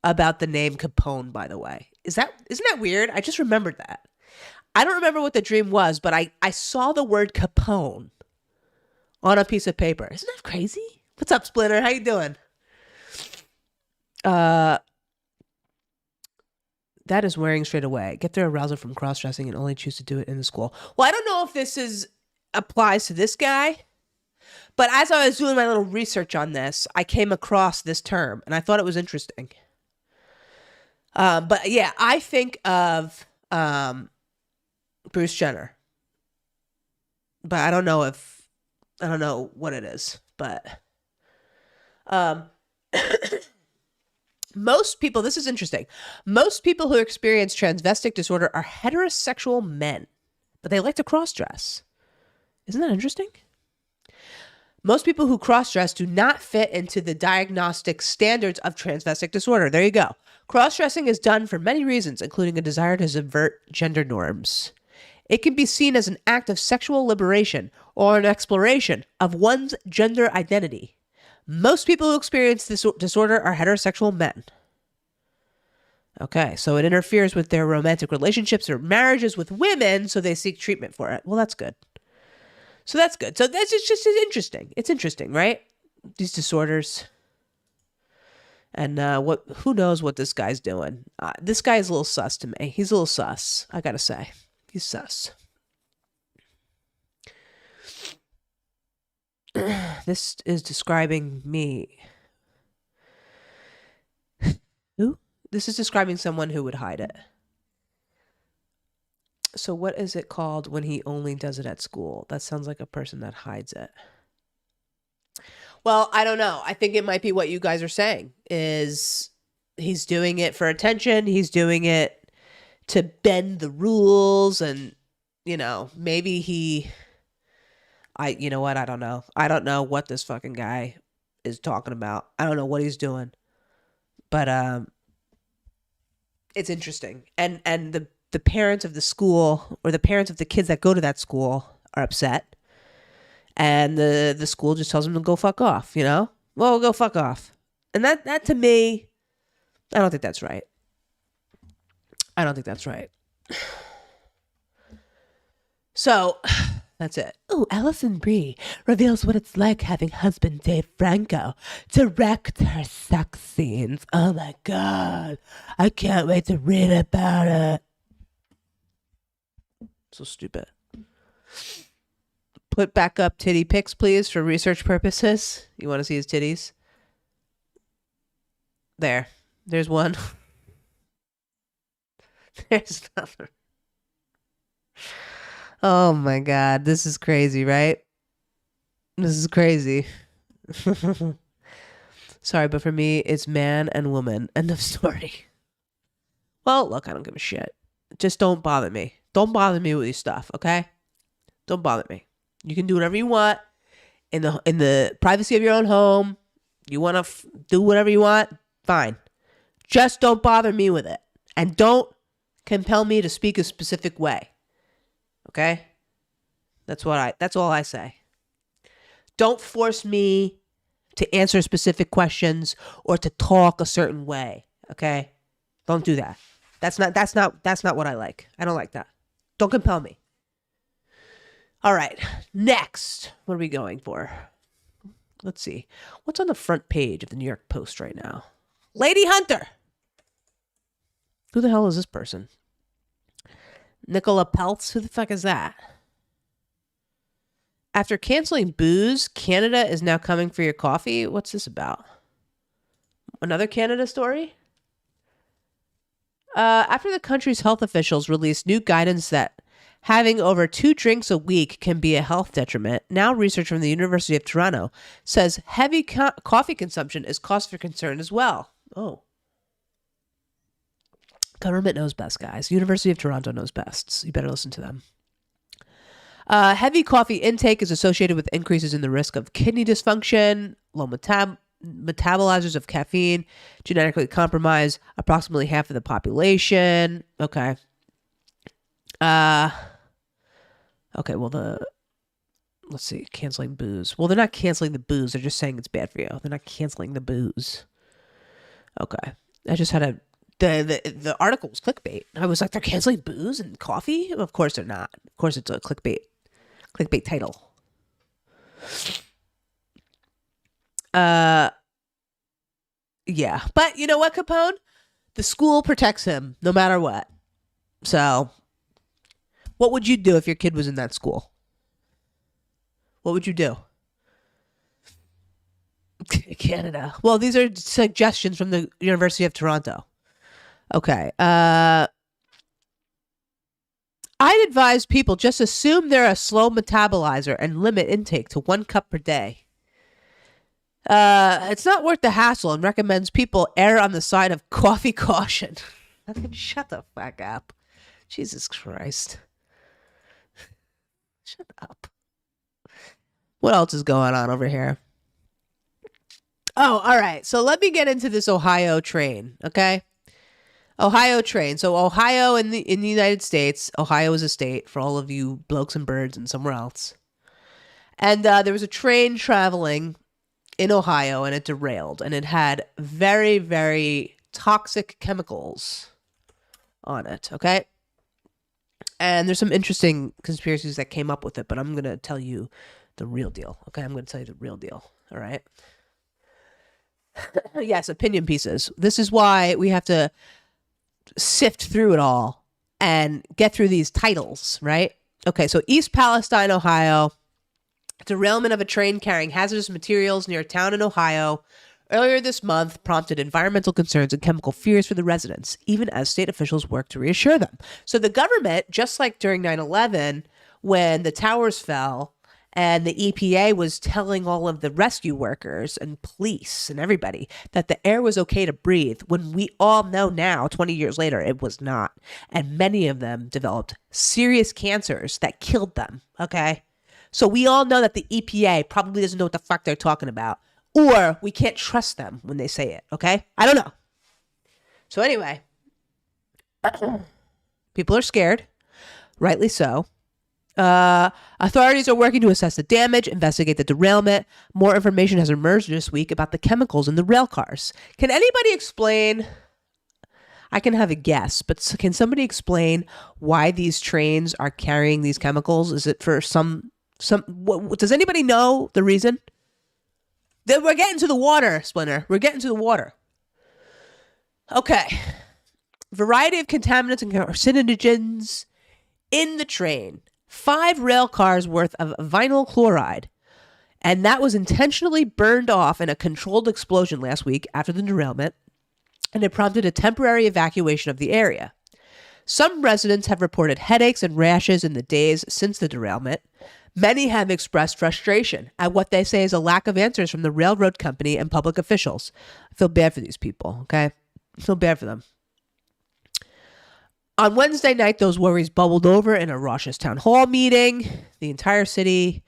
about the name Capone, by the way. Isn't that weird? I just remembered that. I don't remember what the dream was, but I saw the word Capone on a piece of paper. Isn't that crazy? What's up, Splinter? How you doing? That is wearing straight away. Get their arousal from cross-dressing and only choose to do it in the school. Well, I don't know if this applies to this guy, but as I was doing my little research on this, I came across this term, and I thought it was interesting. But yeah, I think of Bruce Jenner, but I don't know what it is, but most people, this is interesting. Most people who experience transvestic disorder are heterosexual men, but they like to cross-dress. Isn't that interesting? Most people who cross-dress do not fit into the diagnostic standards of transvestic disorder. There you go. Cross-dressing is done for many reasons, including a desire to subvert gender norms. It can be seen as an act of sexual liberation or an exploration of one's gender identity. Most people who experience this disorder are heterosexual men. Okay, so it interferes with their romantic relationships or marriages with women, so they seek treatment for it. Well, that's good. So that's good. So that's just interesting. It's interesting, right? These disorders. And who knows what this guy's doing. This guy is a little sus to me. He's a little sus, I gotta say. He's sus. This is describing me. Who? This is describing someone who would hide it. So what is it called when he only does it at school? That sounds like a person that hides it. Well, I don't know. I think it might be what you guys are saying is he's doing it for attention. He's doing it to bend the rules and, you know, maybe you know what? I don't know. I don't know what this fucking guy is talking about. I don't know what he's doing, but, it's interesting. And the parents of the school or the parents of the kids that go to that school are upset. And the school just tells them to go fuck off, you know? Well, go fuck off. And that to me, I don't think that's right. I don't think that's right. So, that's it. Oh, Alison Brie reveals what it's like having husband Dave Franco direct her sex scenes. Oh my God. I can't wait to read about it. So stupid. Put back up titty pics, please, for research purposes. You want to see his titties? There's one. There's another. Oh my God, this is crazy, right? This is crazy. Sorry, but for me, it's man and woman. End of story. Well, look, I don't give a shit. Just don't bother me. Don't bother me with your stuff, okay? Don't bother me. You can do whatever you want in the privacy of your own home. You want to do whatever you want? Fine. Just don't bother me with it. And don't compel me to speak a specific way. Okay? That's all I say. Don't force me to answer specific questions or to talk a certain way. Okay? Don't do that. That's not what I like. I don't like that. Don't compel me. All right. Next, what are we going for? Let's see. What's on the front page of the New York Post right now? Lady Hunter. Who the hell is this person? Nicola Peltz? Who the fuck is that? After canceling booze, Canada is now coming for your coffee. What's this about? Another Canada story? After the country's health officials released new guidance that having over 2 drinks a week can be a health detriment, now research from the University of Toronto says heavy coffee consumption is cause for concern as well. Oh. Government knows best, guys. University of Toronto knows best. So you better listen to them. Heavy coffee intake is associated with increases in the risk of kidney dysfunction, low metabolizers of caffeine, genetically compromised approximately half of the population. Okay. Okay, well, let's see, canceling booze. Well, they're not canceling the booze. They're just saying it's bad for you. They're not canceling the booze. Okay. I just had the article was clickbait. I was like, they're canceling booze and coffee? Of course they're not. Of course it's a clickbait title. Yeah. But you know what, Capone? The school protects him no matter what. So, what would you do if your kid was in that school? What would you do? Canada. Well, these are suggestions from the University of Toronto. Okay. I'd advise people just assume they're a slow metabolizer and limit intake to 1 cup per day. It's not worth the hassle and recommends people err on the side of coffee caution. Shut the fuck up. Jesus Christ. Shut up. What else is going on over here? Oh, all right. So let me get into this Ohio train, okay? Ohio train. So Ohio in the United States, Ohio is a state for all of you blokes and birds and somewhere else. And there was a train traveling in Ohio and it derailed and it had very, very toxic chemicals on it, okay? And there's some interesting conspiracies that came up with it, but I'm going to tell you the real deal, okay? I'm going to tell you the real deal, all right? Yes, opinion pieces. This is why we have to sift through it all and get through these titles, right? Okay, so East Palestine, Ohio. Derailment of a train carrying hazardous materials near a town in Ohio earlier this month prompted environmental concerns and chemical fears for the residents, even as state officials work to reassure them. So the government, just like during 9/11, when the towers fell and the EPA was telling all of the rescue workers and police and everybody that the air was okay to breathe, when we all know now, 20 years later, it was not. And many of them developed serious cancers that killed them, okay? So we all know that the EPA probably doesn't know what the fuck they're talking about. Or we can't trust them when they say it, okay? I don't know. So anyway, people are scared, rightly so. Authorities are working to assess the damage, investigate the derailment. More information has emerged this week about the chemicals in the rail cars. Can anybody explain? I can have a guess, but can somebody explain why these trains are carrying these chemicals? Is it for some does anybody know the reason? We're getting to the water, Splinter. We're getting to the water. Okay. Variety of contaminants and carcinogens in the train. 5 rail cars worth of vinyl chloride. And that was intentionally burned off in a controlled explosion last week after the derailment. And it prompted a temporary evacuation of the area. Some residents have reported headaches and rashes in the days since the derailment. Many have expressed frustration at what they say is a lack of answers from the railroad company and public officials. I feel bad for these people, okay? I feel bad for them. On Wednesday night, those worries bubbled over in a raucous town hall meeting. The entire city,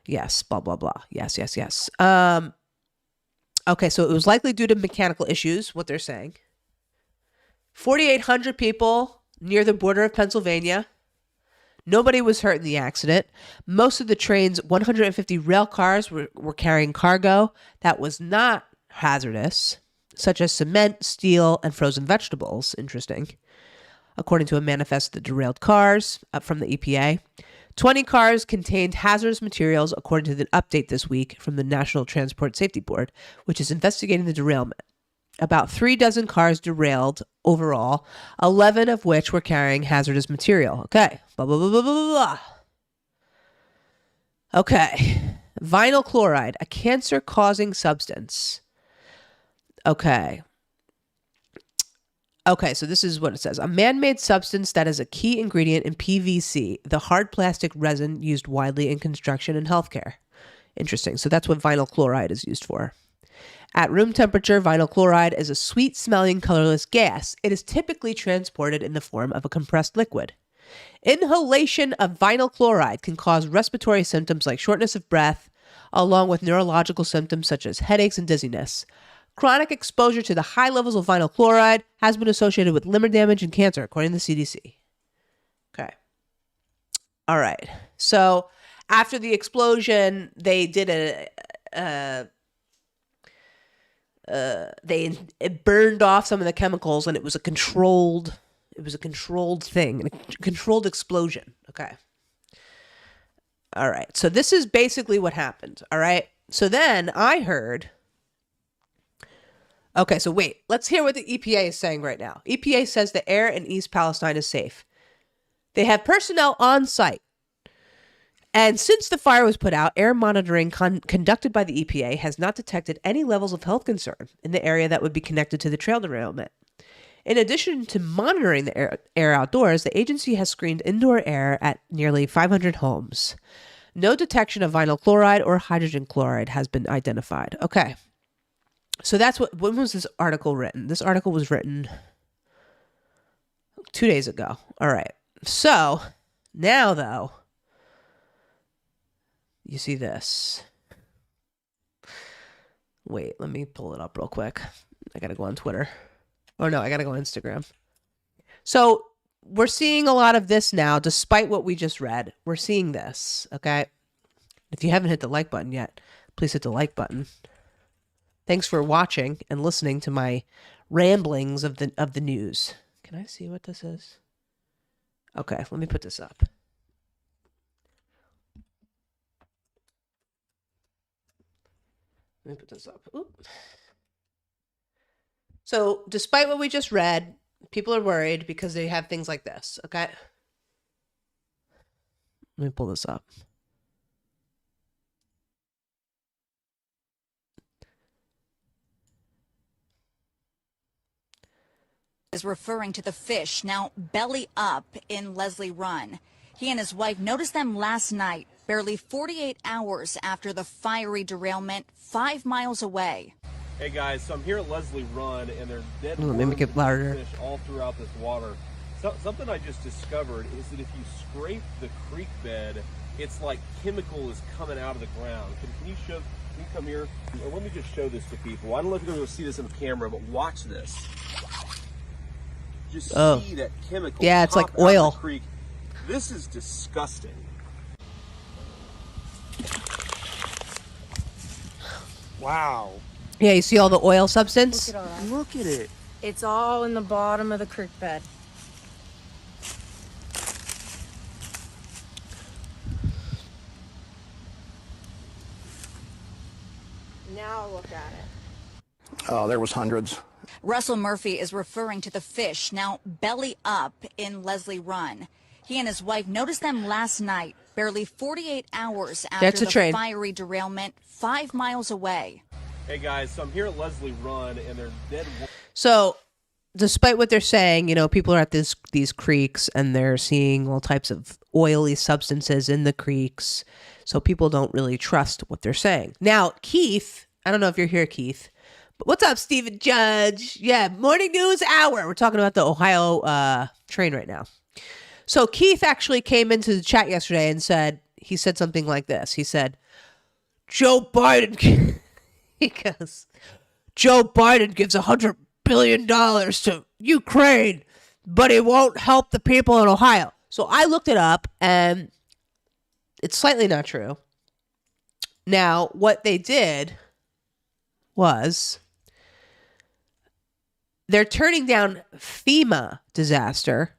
yes, blah, blah, blah. Yes. Okay, so it was likely due to mechanical issues, what they're saying. 4,800 people near the border of Pennsylvania. Nobody was hurt in the accident. Most of the train's 150 rail cars were carrying cargo that was not hazardous, such as cement, steel, and frozen vegetables. Interesting. According to a manifest of the derailed cars from the EPA. 20 cars contained hazardous materials, according to the update this week from the National Transport Safety Board, which is investigating the derailment. About 36 cars derailed overall, 11 of which were carrying hazardous material. Okay. Blah, blah, blah, blah, blah, blah. Okay. Vinyl chloride, a cancer-causing substance. Okay. Okay, so this is what it says. A man-made substance that is a key ingredient in PVC, the hard plastic resin used widely in construction and healthcare. Interesting. So that's what vinyl chloride is used for. At room temperature, vinyl chloride is a sweet-smelling, colorless gas. It is typically transported in the form of a compressed liquid. Inhalation of vinyl chloride can cause respiratory symptoms like shortness of breath, along with neurological symptoms such as headaches and dizziness. Chronic exposure to the high levels of vinyl chloride has been associated with liver damage and cancer, according to the CDC. Okay. All right. So after the explosion, they did it burned off some of the chemicals, and it was a controlled thing, a controlled explosion. Okay. All right. So this is basically what happened. All right. So then I heard. Okay. So wait, let's hear what the EPA is saying right now. EPA says the air in East Palestine is safe. They have personnel on site. And since the fire was put out, air monitoring conducted by the EPA has not detected any levels of health concern in the area that would be connected to the trail derailment. In addition to monitoring the air outdoors, the agency has screened indoor air at nearly 500 homes. No detection of vinyl chloride or hydrogen chloride has been identified. Okay. So when was this article written? This article was written 2 days ago. All right. So now, though, you see this. Wait, let me pull it up real quick. I got to go on Twitter. Oh, no, I got to go on Instagram. So we're seeing a lot of this now, despite what we just read. We're seeing this, okay? If you haven't hit the like button yet, please hit the like button. Thanks for watching and listening to my ramblings of the news. Can I see what this is? Okay, let me put this up. Let me put this up. Oop. So, despite what we just read, people are worried because they have things like this, okay? Let me pull this up. Is referring to the fish now belly up in Leslie Run. He and his wife noticed them last night, barely 48 hours after the fiery derailment 5 miles away. Hey guys, so I'm here at Leslie Run, and there's dead Let me make it louder. fish all throughout this water. So, something I just discovered is that if you scrape the creek bed, it's like chemical is coming out of the ground. Can you come here? Or let me just show this to people. I don't know if you're going to see this in the camera, but watch this. Just see that chemical. Yeah, it's like pop out of oil. the creek. This is disgusting. Wow. Yeah, you see all the oil substance? Look at it. It's all in the bottom of the creek bed. Now look at it. Oh, there was hundreds. Russell Murphy is referring to the fish now belly up in Leslie Run. He and his wife noticed them last night, barely 48 hours after the fiery derailment 5 miles away. Hey guys, so I'm here at Leslie Run, and there's dead. So, despite what they're saying, people are at these creeks and they're seeing all types of oily substances in the creeks. So people don't really trust what they're saying. Now, Keith, I don't know if you're here, Keith, but what's up, Stephen Judge? Yeah, Morning News Hour. We're talking about the Ohio train right now. So Keith actually came into the chat yesterday and said something like this. He said, Joe Biden, he goes, Joe Biden gives $100 billion to Ukraine, but it won't help the people in Ohio. So I looked it up, and it's slightly not true. Now, what they did was they're turning down FEMA disaster,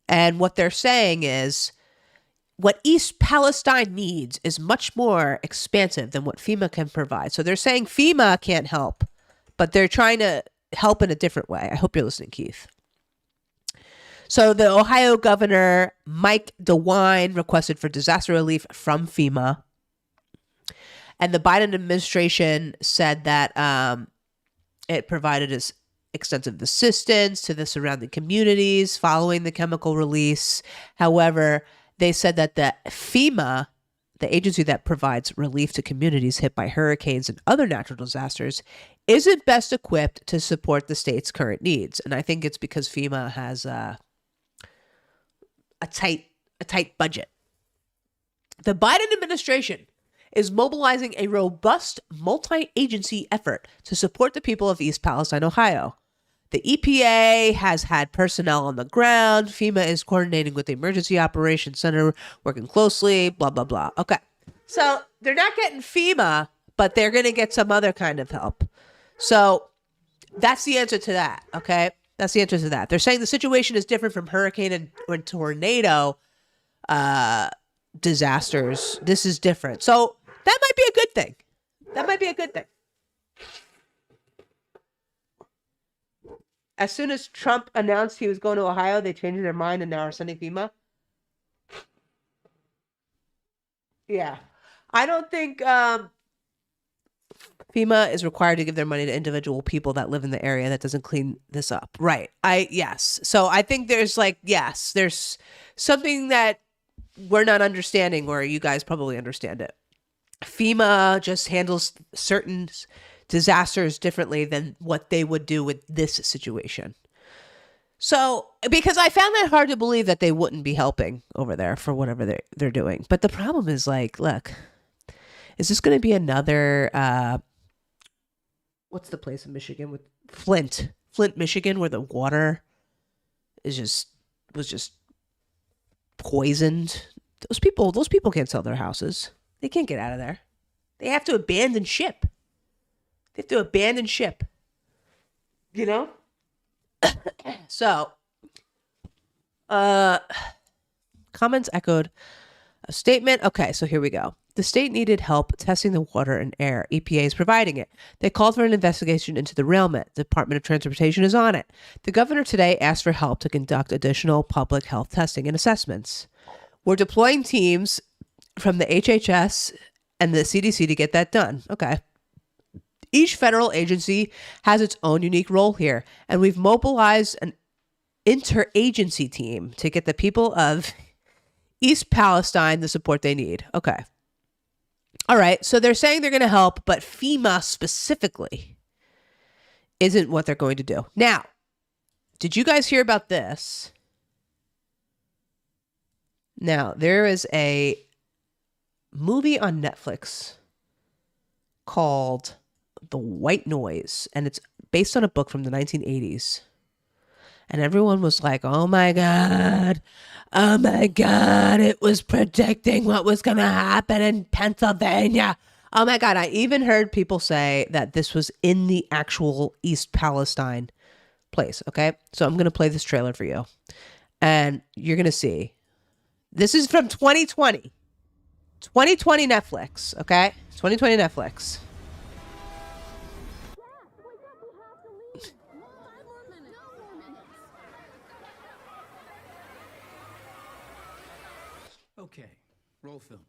and what they're saying is what East Palestine needs is much more expansive than what FEMA can provide. So they're saying FEMA can't help, but they're trying to help in a different way. I hope you're listening, Keith. So the Ohio governor, Mike DeWine, requested for disaster relief from FEMA. And the Biden administration said that it provided us extensive assistance to the surrounding communities following the chemical release. However, they said that the FEMA, the agency that provides relief to communities hit by hurricanes and other natural disasters, isn't best equipped to support the state's current needs. And I think it's because FEMA has a tight budget. The Biden administration is mobilizing a robust multi-agency effort to support the people of East Palestine, Ohio. The EPA has had personnel on the ground. FEMA is coordinating with the Emergency Operations Center, working closely, blah, blah, blah. Okay. So they're not getting FEMA, but they're going to get some other kind of help. So that's the answer to that. Okay. That's the answer to that. They're saying the situation is different from hurricane and tornado disasters. This is different. So that might be a good thing. That might be a good thing. As soon as Trump announced he was going to Ohio, they changed their mind and now are sending FEMA. Yeah. I don't think FEMA is required to give their money to individual people that live in the area. That doesn't clean this up. Right. Yes. So I think there's there's something that we're not understanding, or you guys probably understand it. FEMA just handles certain disasters differently than what they would do with this situation. So, because I found that hard to believe that they wouldn't be helping over there for whatever they're doing. But the problem is, look, is this going to be another, what's the place in Michigan with Flint, Michigan, where the water was just poisoned? Those people can't sell their houses. They can't get out of there. They have to abandon ship. You know? So, comments echoed a statement. Okay, so here we go. The state needed help testing the water and air. EPA is providing it. They called for an investigation into the derailment. The Department of Transportation is on it. The governor today asked for help to conduct additional public health testing and assessments. We're deploying teams from the HHS and the CDC to get that done. Okay. Each federal agency has its own unique role here, and we've mobilized an interagency team to get the people of East Palestine the support they need. Okay. All right. So they're saying they're going to help, but FEMA specifically isn't what they're going to do. Now, did you guys hear about this? Now, there is a movie on Netflix called The White Noise, and it's based on a book from the 1980s. And everyone was like, oh my God, it was predicting what was going to happen in Pennsylvania. Oh my God, I even heard people say that this was in the actual East Palestine place, okay? So I'm going to play this trailer for you, and you're going to see. This is from 2020. 2020 Netflix, okay? 2020 Netflix. Okay, roll film.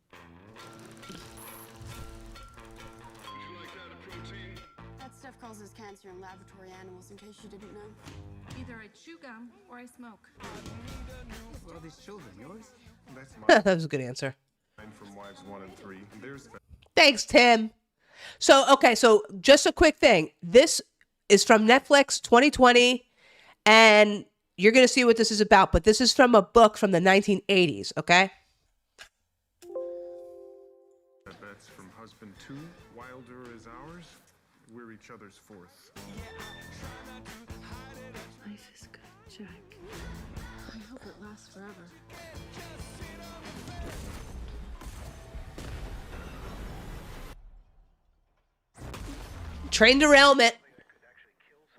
That stuff causes cancer in laboratory animals, in case you didn't know. Either I chew gum or I smoke. Well, these children, yours? That was a good answer. From wives 1 and 3. Thanks, Tim. So just a quick thing. This is from Netflix 2020, and you're going to see what this is about, but this is from a book from the 1980s, okay? That's from husband 2. Wilder is ours. We're each other's fourth. Life is good, Jack. I hope it lasts forever. Train derailment.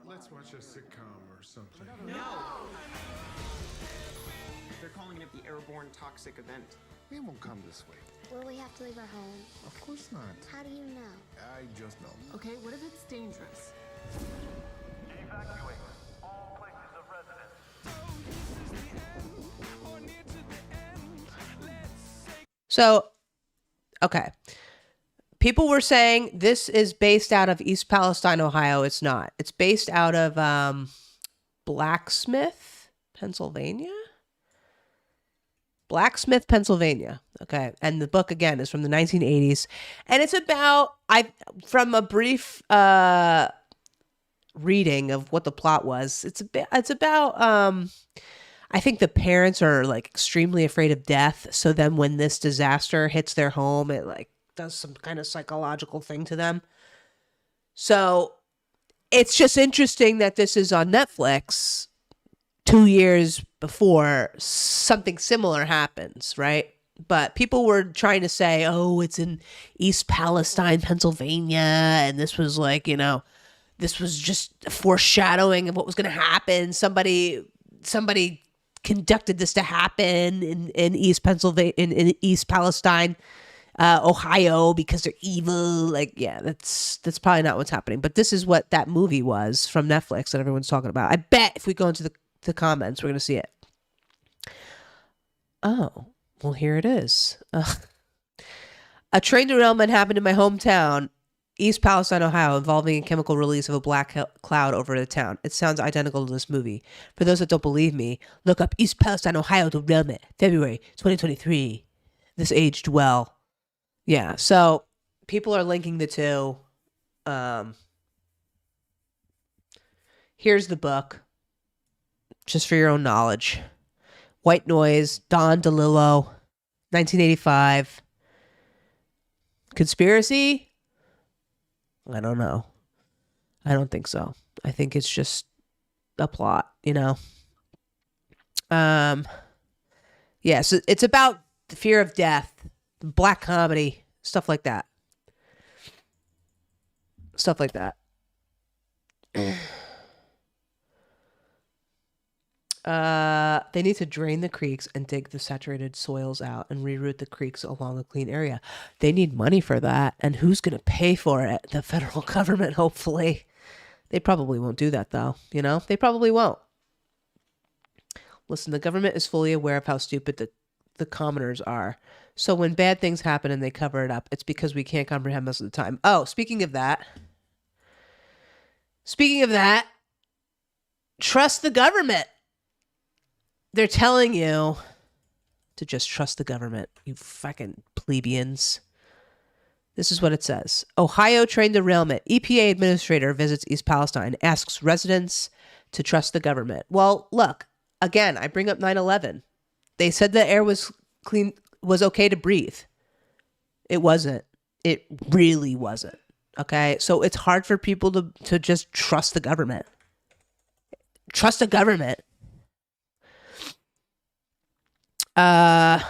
Let's watch a sitcom or something. No! They're calling it the airborne toxic event. It won't come this way. Will we have to leave our home? Of course not. How do you know? I just know. Okay, what if it's dangerous? Evacuate all places of residence. So, okay. People were saying this is based out of East Palestine, Ohio. It's not. It's based out of Blacksmith, Pennsylvania. Blacksmith, Pennsylvania. Okay. And the book, again, is from the 1980s. And it's about, from a brief reading of what the plot was, it's about, I think the parents are like extremely afraid of death. So then when this disaster hits their home, it like does some kind of psychological thing to them. So it's just interesting that this is on Netflix 2 years before something similar happens, right? But people were trying to say, oh, it's in East Palestine, Pennsylvania. And this was like, you know, this was just a foreshadowing of what was going to happen. Somebody conducted this to happen in East Pennsylvania, in East Palestine, Ohio, because they're evil. Like, yeah, that's probably not what's happening. But this is what that movie was from Netflix that everyone's talking about. I bet if we go into the comments, we're going to see it. Oh, well, here it is. A train derailment happened in my hometown, East Palestine, Ohio, involving a chemical release of a black cloud over the town. It sounds identical to this movie. For those that don't believe me, look up East Palestine, Ohio derailment, February 2023. This aged well. Yeah, so people are linking the two. Here's the book, just for your own knowledge. White Noise, Don DeLillo, 1985. Conspiracy? I don't know. I don't think so. I think it's just a plot, you know? Yeah, so it's about the fear of death, black comedy, stuff like that. Stuff like that. They need to drain the creeks and dig the saturated soils out and reroute the creeks along a clean area. They need money for that. And who's going to pay for it? The federal government, hopefully. They probably won't do that, though. You know, they probably won't. Listen, the government is fully aware of how stupid the commoners are. So when bad things happen and they cover it up, it's because we can't comprehend most of the time. Oh, speaking of that, trust the government. They're telling you to just trust the government, you fucking plebeians. This is what it says. Ohio train derailment. EPA administrator visits East Palestine, asks residents to trust the government. Well, look, again, I bring up 9/11. They said the air was clean, was okay to breathe. It wasn't. It really wasn't. Okay? So it's hard for people to just trust the government. Trust the government. The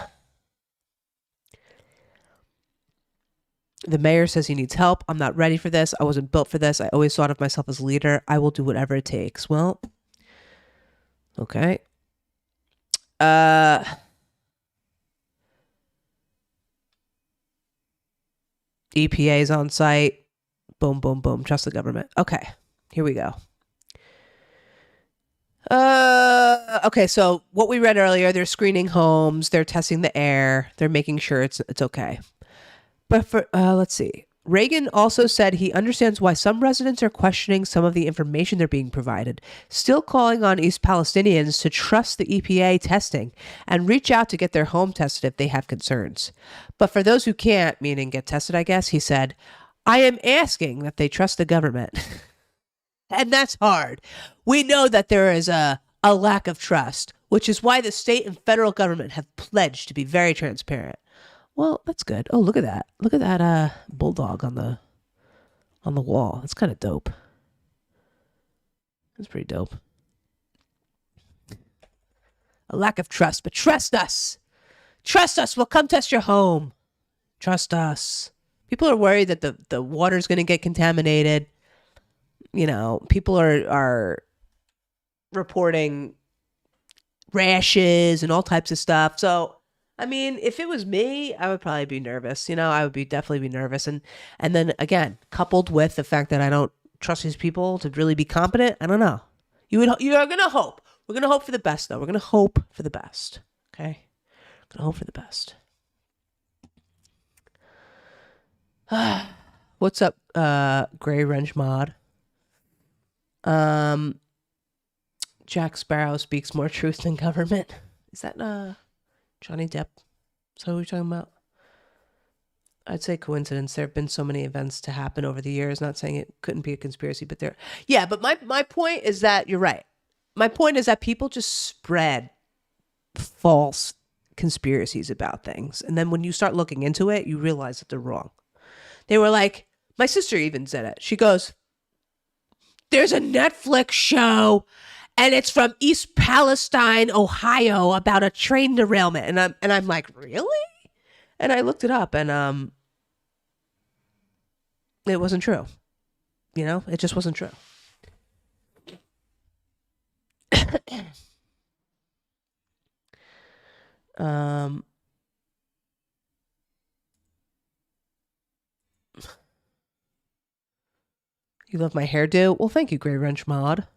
mayor says he needs help. I'm not ready for this. I wasn't built for this. I always thought of myself as a leader. I will do whatever it takes. Well, okay. EPA is on site. Boom, boom, boom. Trust the government. Okay, here we go. Okay, so what we read earlier, they're screening homes, they're testing the air, they're making sure it's okay. But for let's see. Reagan also said he understands why some residents are questioning some of the information they're being provided, still calling on East Palestinians to trust the EPA testing and reach out to get their home tested if they have concerns. But for those who can't, meaning get tested, I guess, he said, I am asking that they trust the government. And that's hard. We know that there is a lack of trust, which is why the state and federal government have pledged to be very transparent. Well, that's good. Oh, look at that. Look at that bulldog on the wall. That's kind of dope. That's pretty dope. a lack of trust. But trust us. Trust us. We'll come test your home. Trust us. People are worried that the water's going to get contaminated. You know, people are reporting rashes and all types of stuff. So, I mean, if it was me, I would probably be nervous. You know, I would definitely be nervous. And then again, coupled with the fact that I don't trust these people to really be competent, I don't know. You are going to hope. We're going to hope for the best, though. We're going to hope for the best. Okay? We're going to hope for the best. What's up, Gray Wrench Mod? Jack Sparrow speaks more truth than government. Is that Johnny Depp? So what are we talking about? I'd say coincidence. There have been so many events to happen over the years. Not saying it couldn't be a conspiracy, but there. Yeah, but my point is that you're right. My point is that people just spread false conspiracies about things, and then when you start looking into it, you realize that they're wrong. They were like, my sister even said it. She goes, "There's a Netflix show, and it's from East Palestine, Ohio, about a train derailment." And I'm like, really? And I looked it up, and it wasn't true. You know, it just wasn't true. You love my hairdo? Well, thank you, Grey Wrench Mod.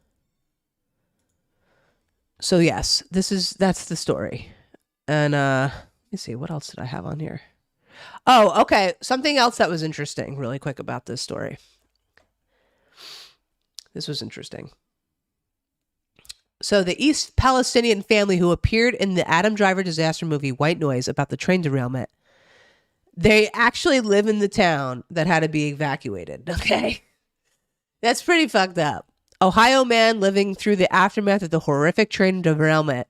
So yes, that's the story. And let me see, what else did I have on here? Oh, okay. Something else that was interesting really quick about this story. This was interesting. So the East Palestinian family who appeared in the Adam Driver disaster movie White Noise about the train derailment, they actually live in the town that had to be evacuated. Okay. That's pretty fucked up. Ohio man living through the aftermath of the horrific train derailment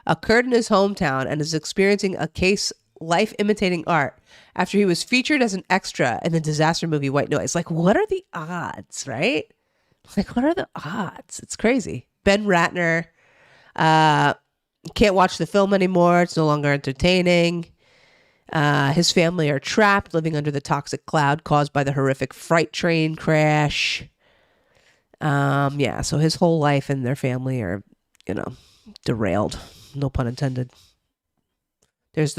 occurred in his hometown and is experiencing a case life imitating art after he was featured as an extra in the disaster movie White Noise. Like, what are the odds, right? Like, what are the odds? It's crazy. Ben Ratner can't watch the film anymore. It's no longer entertaining. His family are trapped, living under the toxic cloud caused by the horrific freight train crash. Yeah, so his whole life and their family are, derailed. No pun intended. This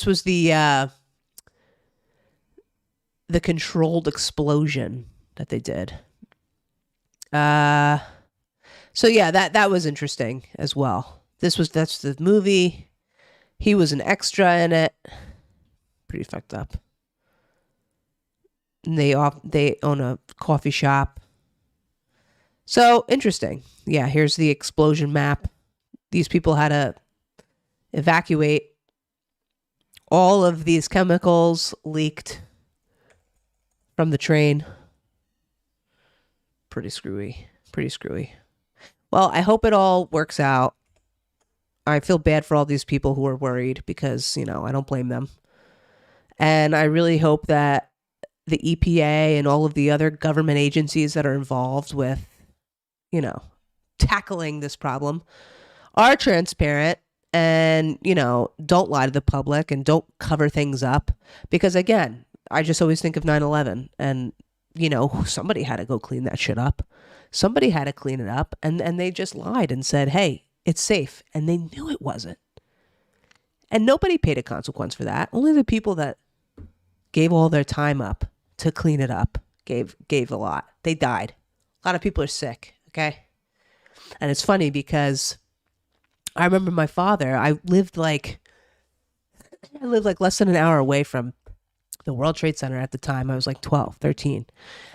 was the controlled explosion that they did. So yeah, that was interesting as well. That's the movie. He was an extra in it. Pretty fucked up. And they own a coffee shop. So interesting. Yeah, here's the explosion map. These people had to evacuate. All of these chemicals leaked from the train. Pretty screwy. Well, I hope it all works out. I feel bad for all these people who are worried because, I don't blame them. And I really hope that the EPA and all of the other government agencies that are involved with, tackling this problem are transparent and, don't lie to the public and don't cover things up. Because again, I just always think of 9/11 and, somebody had to go clean that shit up. Somebody had to clean it up and they just lied and said, hey, it's safe. And they knew it wasn't. And nobody paid a consequence for that. Only the people that gave all their time up to clean it up gave a lot. They died. A lot of people are sick. Okay. And it's funny because I remember my father, I lived like less than an hour away from the World Trade Center at the time. I was like 12, 13.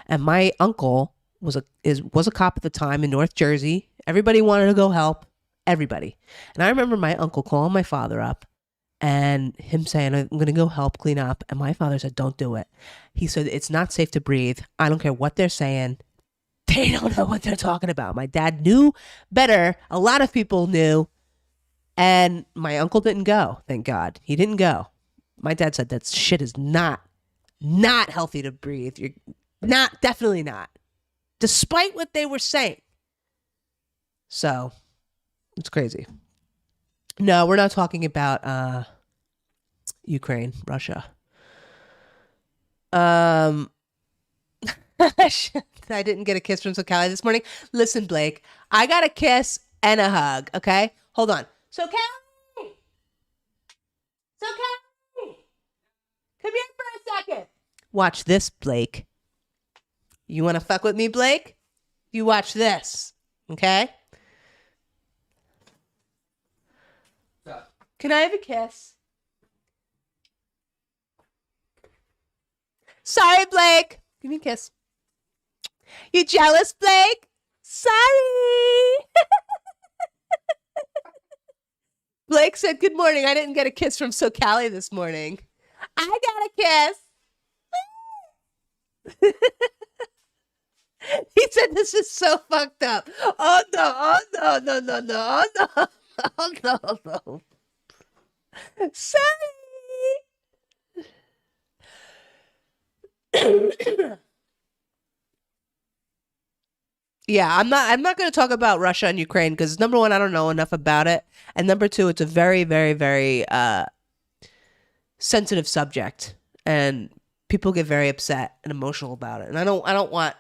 And my uncle was a cop at the time in North Jersey. Everybody wanted to go help. Everybody. And I remember my uncle calling my father up and him saying, I'm going to go help clean up. And my father said, don't do it. He said, it's not safe to breathe. I don't care what they're saying. They don't know what they're talking about. My dad knew better. A lot of people knew. And my uncle didn't go. Thank God. He didn't go. My dad said that shit is not healthy to breathe. You're not, definitely not. Despite what they were saying. So, it's crazy. No, we're not talking about Ukraine, Russia. I didn't get a kiss from SoCali this morning. Listen, Blake, I got a kiss and a hug. Okay, hold on. SoCali, come here for a second. Watch this, Blake. You want to fuck with me, Blake? You watch this, okay? Can I have a kiss? Sorry, Blake. Give me a kiss. You jealous, Blake? Sorry. Blake said, good morning. I didn't get a kiss from SoCali this morning. I got a kiss. He said, this is so fucked up. Oh, no. Oh, no, no, no, no. Oh, no. Oh, no, no. Sorry. Yeah, I'm not going to talk about Russia and Ukraine because number one, I don't know enough about it, and number two, it's a very, very, very sensitive subject, and people get very upset and emotional about it, and I don't want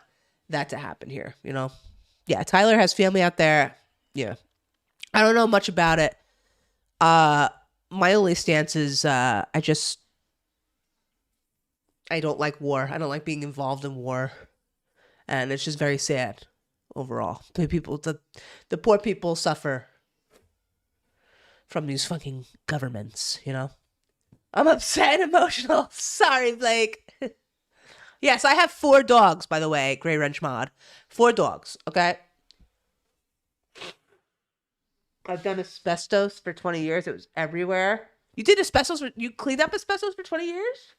that to happen here. You know, yeah, Tyler has family out there. Yeah, I don't know much about it. My only stance is I don't like war. I don't like being involved in war, and it's just very sad. Overall, the poor people suffer from these fucking governments, you know? I'm upset and emotional. Sorry, Blake. Yes, I have 4 dogs, by the way, Grey Wrench Mod. 4 dogs, okay? I've done asbestos for 20 years. It was everywhere. You did asbestos? You cleaned up asbestos for 20 years?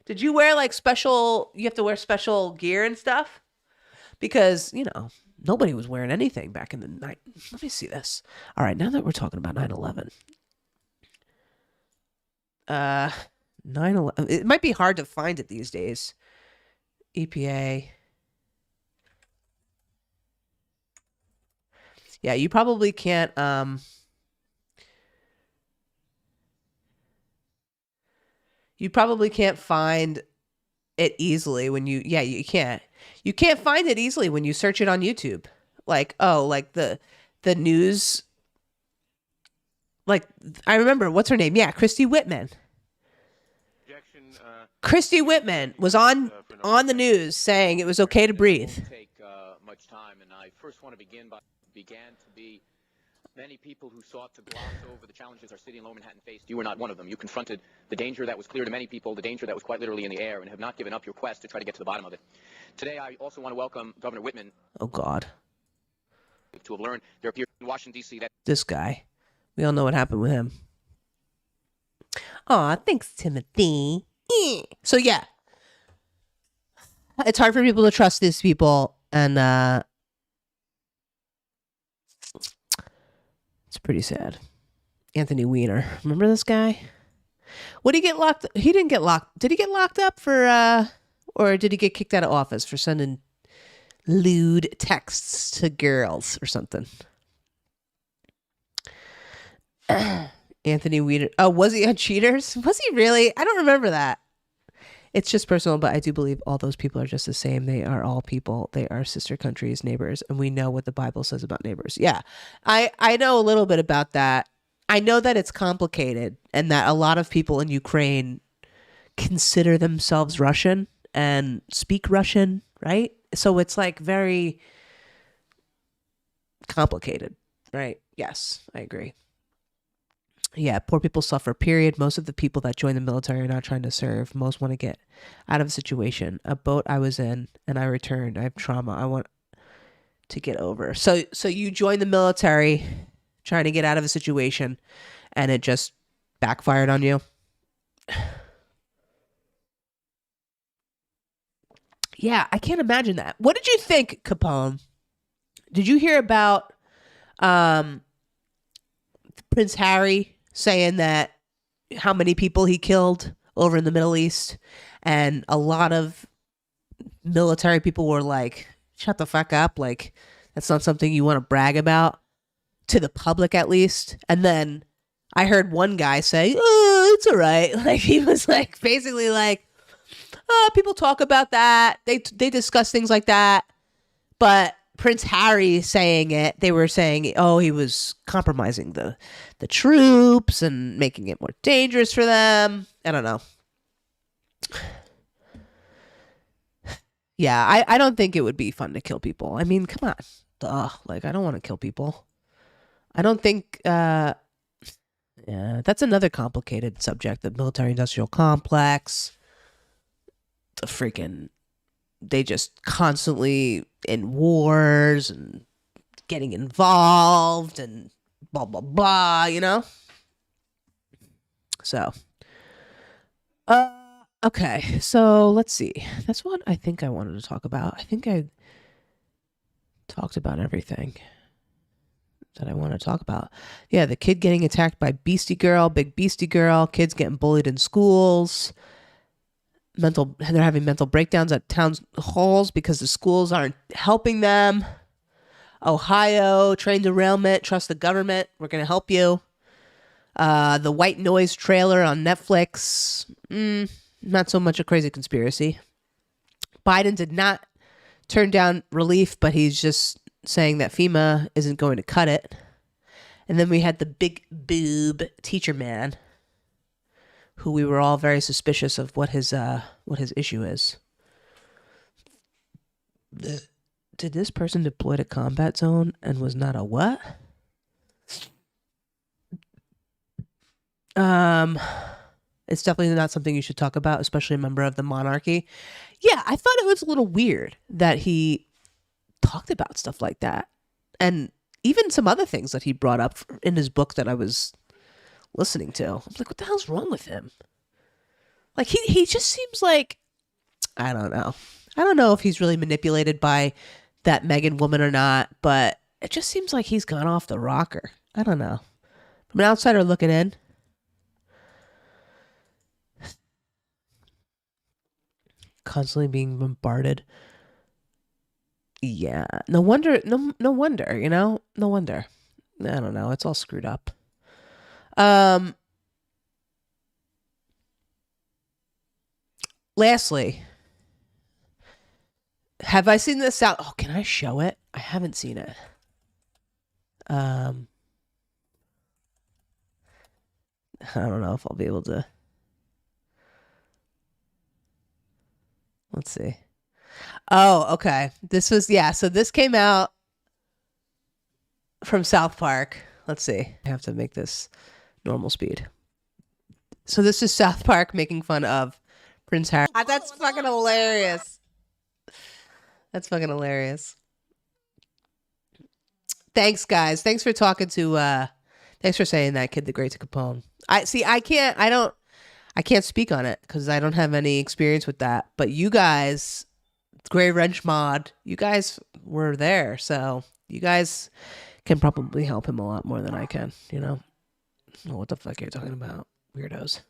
Did you wear like you have to wear special gear and stuff? Because, you know, nobody was wearing anything back in the night. Let me see this. All right, now that we're talking about 9/11. 9/11. It might be hard to find it these days. EPA. Yeah, you probably can't find it easily when you can't find it easily when you search it on YouTube. Like, like the news, like I remember what's her name? Yeah, Christy Whitman. Christy Whitman was on the news saying it was okay to breathe. Take much time, and I first want to began to be many people who sought to gloss over the challenges our city and Lower Manhattan faced. You were not one of them. You confronted the danger that was clear to many people, the danger that was quite literally in the air, and have not given up your quest to try to get to the bottom of it. Today, I also want to welcome Governor Whitman. Oh, God. To have learned there appears in Washington, D.C. that This guy. We all know what happened with him. Aw, thanks, Timothy. So, yeah. It's hard for people to trust these people, and it's pretty sad. Anthony Weiner. Remember this guy? What did he get locked? He didn't get locked. Did he get locked up for, or did he get kicked out of office for sending lewd texts to girls or something? Anthony Weiner. Oh, was he on Cheaters? Was he really? I don't remember that. It's just personal, but I do believe all those people are just the same. They are all people. They are sister countries, neighbors, and we know what the Bible says about neighbors. Yeah, I know a little bit about that. I know that it's complicated and that a lot of people in Ukraine consider themselves Russian and speak Russian, right? So it's like very complicated, right? Yes, I agree. Yeah, poor people suffer, period. Most of the people that join the military are not trying to serve. Most want to get out of a situation. A boat I was in and I returned. I have trauma I want to get over. So you join the military trying to get out of a situation and it just backfired on you. Yeah, I can't imagine that. What did you think, Capone? Did you hear about Prince Harry saying that how many people he killed over in the Middle East? And a lot of military people were like, shut the fuck up. Like, that's not something you want to brag about to the public, at least. And then I heard one guy say, "Oh, it's all right." Like he was like basically like, "Oh, people talk about that. They discuss things like that." But Prince Harry saying it, they were saying, "Oh, he was compromising the troops and making it more dangerous for them." I don't know. Yeah, I don't think it would be fun to kill people. I mean, come on. Duh. Like, I don't want to kill people. I don't think, yeah, that's another complicated subject, the military-industrial complex. The freaking, they just constantly in wars and getting involved and blah, blah, blah, you know? So, okay, so let's see. That's what I think I wanted to talk about. I think I talked about everything that I want to talk about. Yeah, the kid getting attacked by Beasty Girl, big Beasty Girl, kids getting bullied in schools. They're having mental breakdowns at town halls because the schools aren't helping them. Ohio, train derailment, trust the government. We're going to help you. The white noise trailer on Netflix. Not so much a crazy conspiracy. Biden did not turn down relief, but he's just saying that FEMA isn't going to cut it. And then we had the big boob teacher man, who we were all very suspicious of what his issue is. Did this person deploy to combat zone and was not a what? It's definitely not something you should talk about, especially a member of the monarchy. Yeah, I thought it was a little weird that he talked about stuff like that. And even some other things that he brought up in his book that I was listening to. I was like, what the hell's wrong with him? Like, he just seems like, I don't know. I don't know if he's really manipulated by that Meghan woman or not, but it just seems like he's gone off the rocker. I don't know. From an outsider looking in, constantly being bombarded. Yeah, no wonder, no wonder, you know? No wonder. I don't know. It's all screwed up. Lastly, have I seen this out? Oh, can I show it? I haven't seen it. I don't know if I'll be able to. Let's see. Oh, okay. This was, yeah. So this came out from South Park. Let's see. I have to make this normal speed. So this is South Park making fun of Prince Harry. That's fucking hilarious. That's fucking hilarious. Thanks, guys. Thanks for talking to, thanks for saying that, Kid the Great to Capone. I can't speak on it because I don't have any experience with that. But you guys, Gray Wrench Mod, you guys were there. So you guys can probably help him a lot more than I can, you know? Oh, what the fuck are you talking about? Weirdos.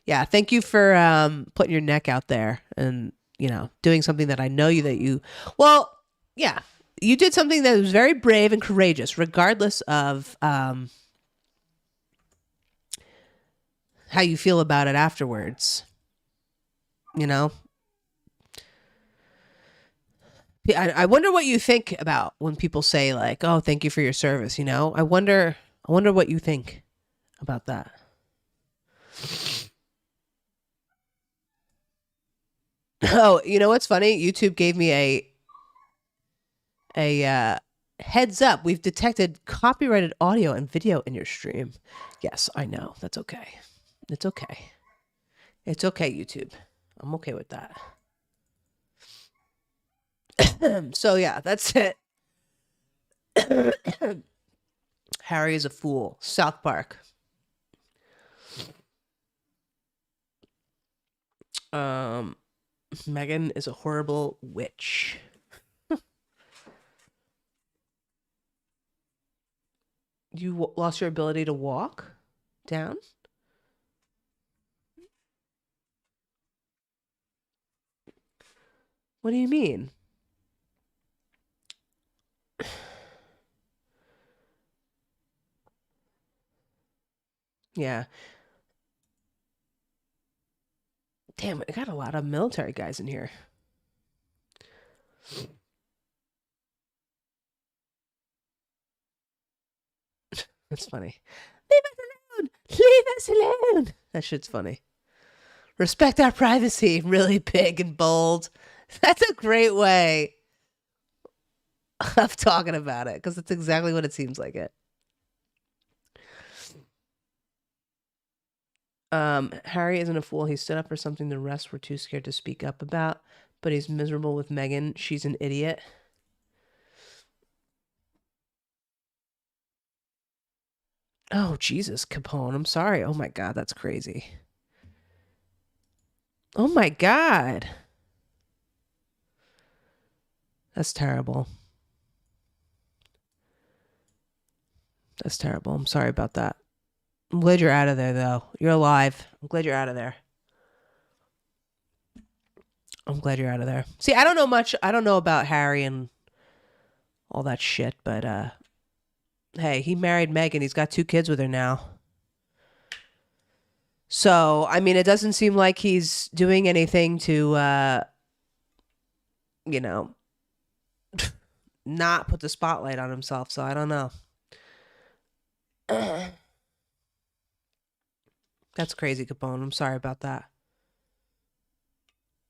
Yeah, thank you for putting your neck out there and, you know, doing something that I know well, yeah, you did something that was very brave and courageous, regardless of how you feel about it afterwards. You know? I wonder what you think about when people say like, "Oh, thank you for your service," you know? I wonder what you think about that. Oh, you know what's funny? YouTube gave me a heads up. We've detected copyrighted audio and video in your stream. Yes, I know. That's okay. It's okay. It's okay, YouTube. I'm okay with that. So yeah, that's it. Harry is a fool. South Park. Meghan is a horrible witch. You lost your ability to walk down? What do you mean? Yeah. Damn, I got a lot of military guys in here. That's funny. Leave us alone! Leave us alone! That shit's funny. Respect our privacy. Really big and bold. That's a great way of talking about it, because it's exactly what it seems like it. Harry isn't a fool. He stood up for something the rest were too scared to speak up about, but he's miserable with Meghan. She's an idiot. Oh, Jesus, Capone. I'm sorry. Oh, my God. That's crazy. Oh, my God. That's terrible. That's terrible. I'm sorry about that. I'm glad you're out of there, though. You're alive. I'm glad you're out of there. I'm glad you're out of there. See, I don't know much. I don't know about Harry and all that shit, but hey, he married Meghan. He's got 2 kids with her now. So, I mean, it doesn't seem like he's doing anything to, you know, not put the spotlight on himself. So I don't know. That's crazy, Capone. I'm sorry about that.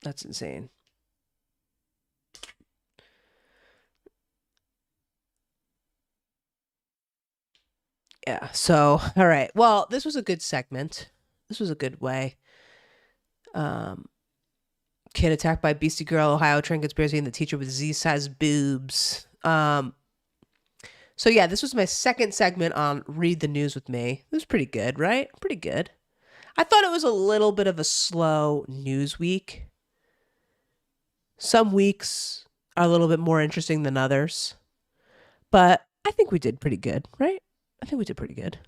That's insane. Yeah. So, all right. Well, this was a good segment. This was a good way. Kid attacked by Beasty Girl, Ohio train conspiracy, and the teacher with Z-sized boobs. So yeah, this was my second segment on Read the News with me. It was pretty good, right? Pretty good. I thought it was a little bit of a slow news week. Some weeks are a little bit more interesting than others. But I think we did pretty good, right? I think we did pretty good.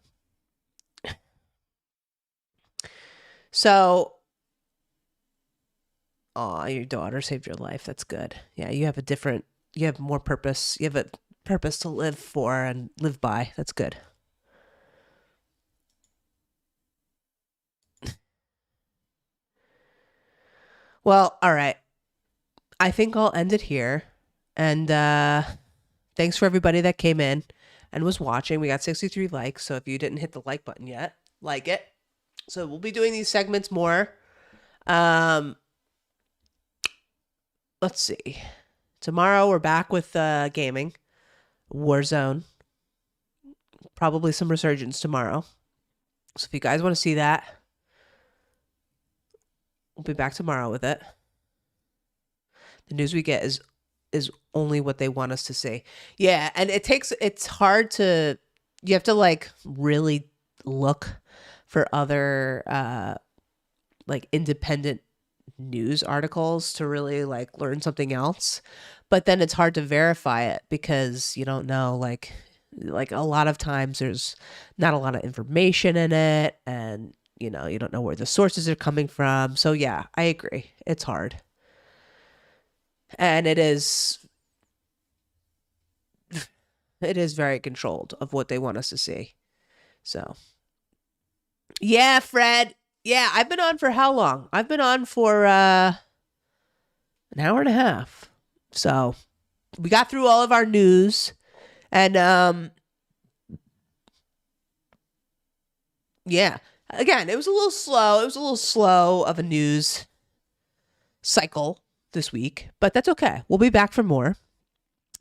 So, oh, your daughter saved your life. That's good. Yeah, you have more purpose. You have a purpose to live for and live by. That's good. Well, all right. I think I'll end it here. And thanks for everybody that came in and was watching. We got 63 likes. So if you didn't hit the like button yet, like it. So we'll be doing these segments more. Let's see. Tomorrow we're back with gaming. Warzone. Probably some Resurgence tomorrow. So if you guys want to see that, we'll be back tomorrow with it. The news we get is only what they want us to see. Yeah, and it's hard to, you have to like really look for other like independent news articles to really like learn something else. But then it's hard to verify it because you don't know, like a lot of times there's not a lot of information in it, and you don't know where the sources are coming from. So yeah, I agree. It's hard. And it is very controlled of what they want us to see. So yeah, Fred. Yeah, I've been on for how long? I've been on for an hour and a half. So we got through all of our news, and yeah, again, it was a little slow. It was a little slow of a news cycle this week, but that's okay. We'll be back for more.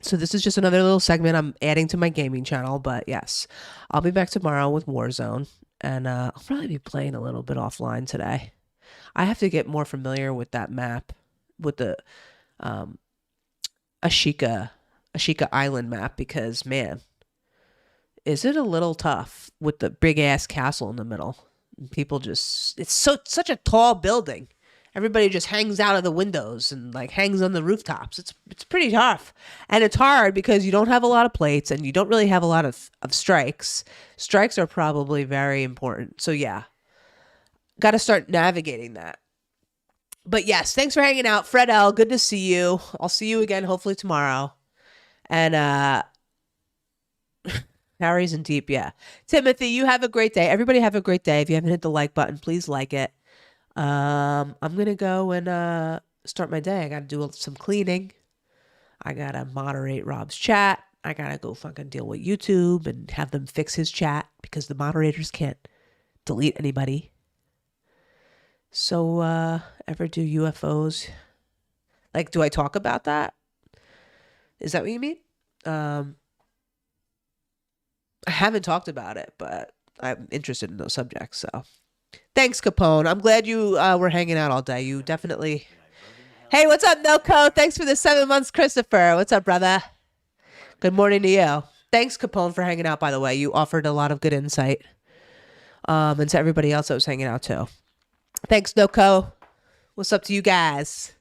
So this is just another little segment I'm adding to my gaming channel, but yes, I'll be back tomorrow with Warzone, and I'll probably be playing a little bit offline today. I have to get more familiar with that map, with the Ashika Island map, because man, is it a little tough with the big ass castle in the middle. People just, it's such a tall building. Everybody just hangs out of the windows and like hangs on the rooftops. It's pretty tough. And it's hard because you don't have a lot of plates and you don't really have a lot of strikes. Strikes are probably very important. So yeah, got to start navigating that. But yes, thanks for hanging out. Fred L, good to see you. I'll see you again hopefully tomorrow. And Harry's deep, yeah. Timothy, you have a great day. Everybody have a great day. If you haven't hit the like button, please like it. I'm gonna go and start my day. I gotta do some cleaning. I gotta moderate Rob's chat. I gotta go fucking deal with YouTube and have them fix his chat because the moderators can't delete anybody. So, ever do UFOs? Like, do I talk about that? Is that what you mean? I haven't talked about it, but I'm interested in those subjects. So thanks, Capone. I'm glad you were hanging out all day. You definitely. Hey, what's up, Noco? Thanks for the 7 months, Christopher. What's up, brother? Good morning to you. Thanks, Capone, for hanging out, by the way. You offered a lot of good insight. And to everybody else that was hanging out, too. Thanks, Noco. What's up to you guys?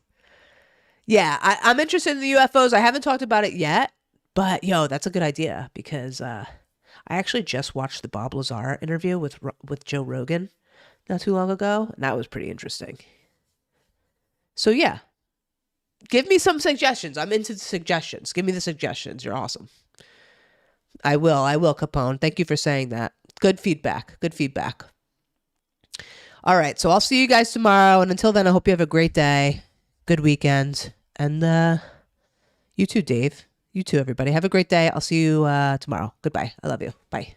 Yeah, I'm interested in the UFOs. I haven't talked about it yet, but, yo, that's a good idea because I actually just watched the Bob Lazar interview with Joe Rogan not too long ago, and that was pretty interesting. So, yeah. Give me some suggestions. I'm into the suggestions. Give me the suggestions. You're awesome. I will, Capone. Thank you for saying that. Good feedback. All right, so I'll see you guys tomorrow, and until then, I hope you have a great day, good weekend, and you too, Dave. You too, everybody. Have a great day. I'll see you tomorrow. Goodbye. I love you. Bye.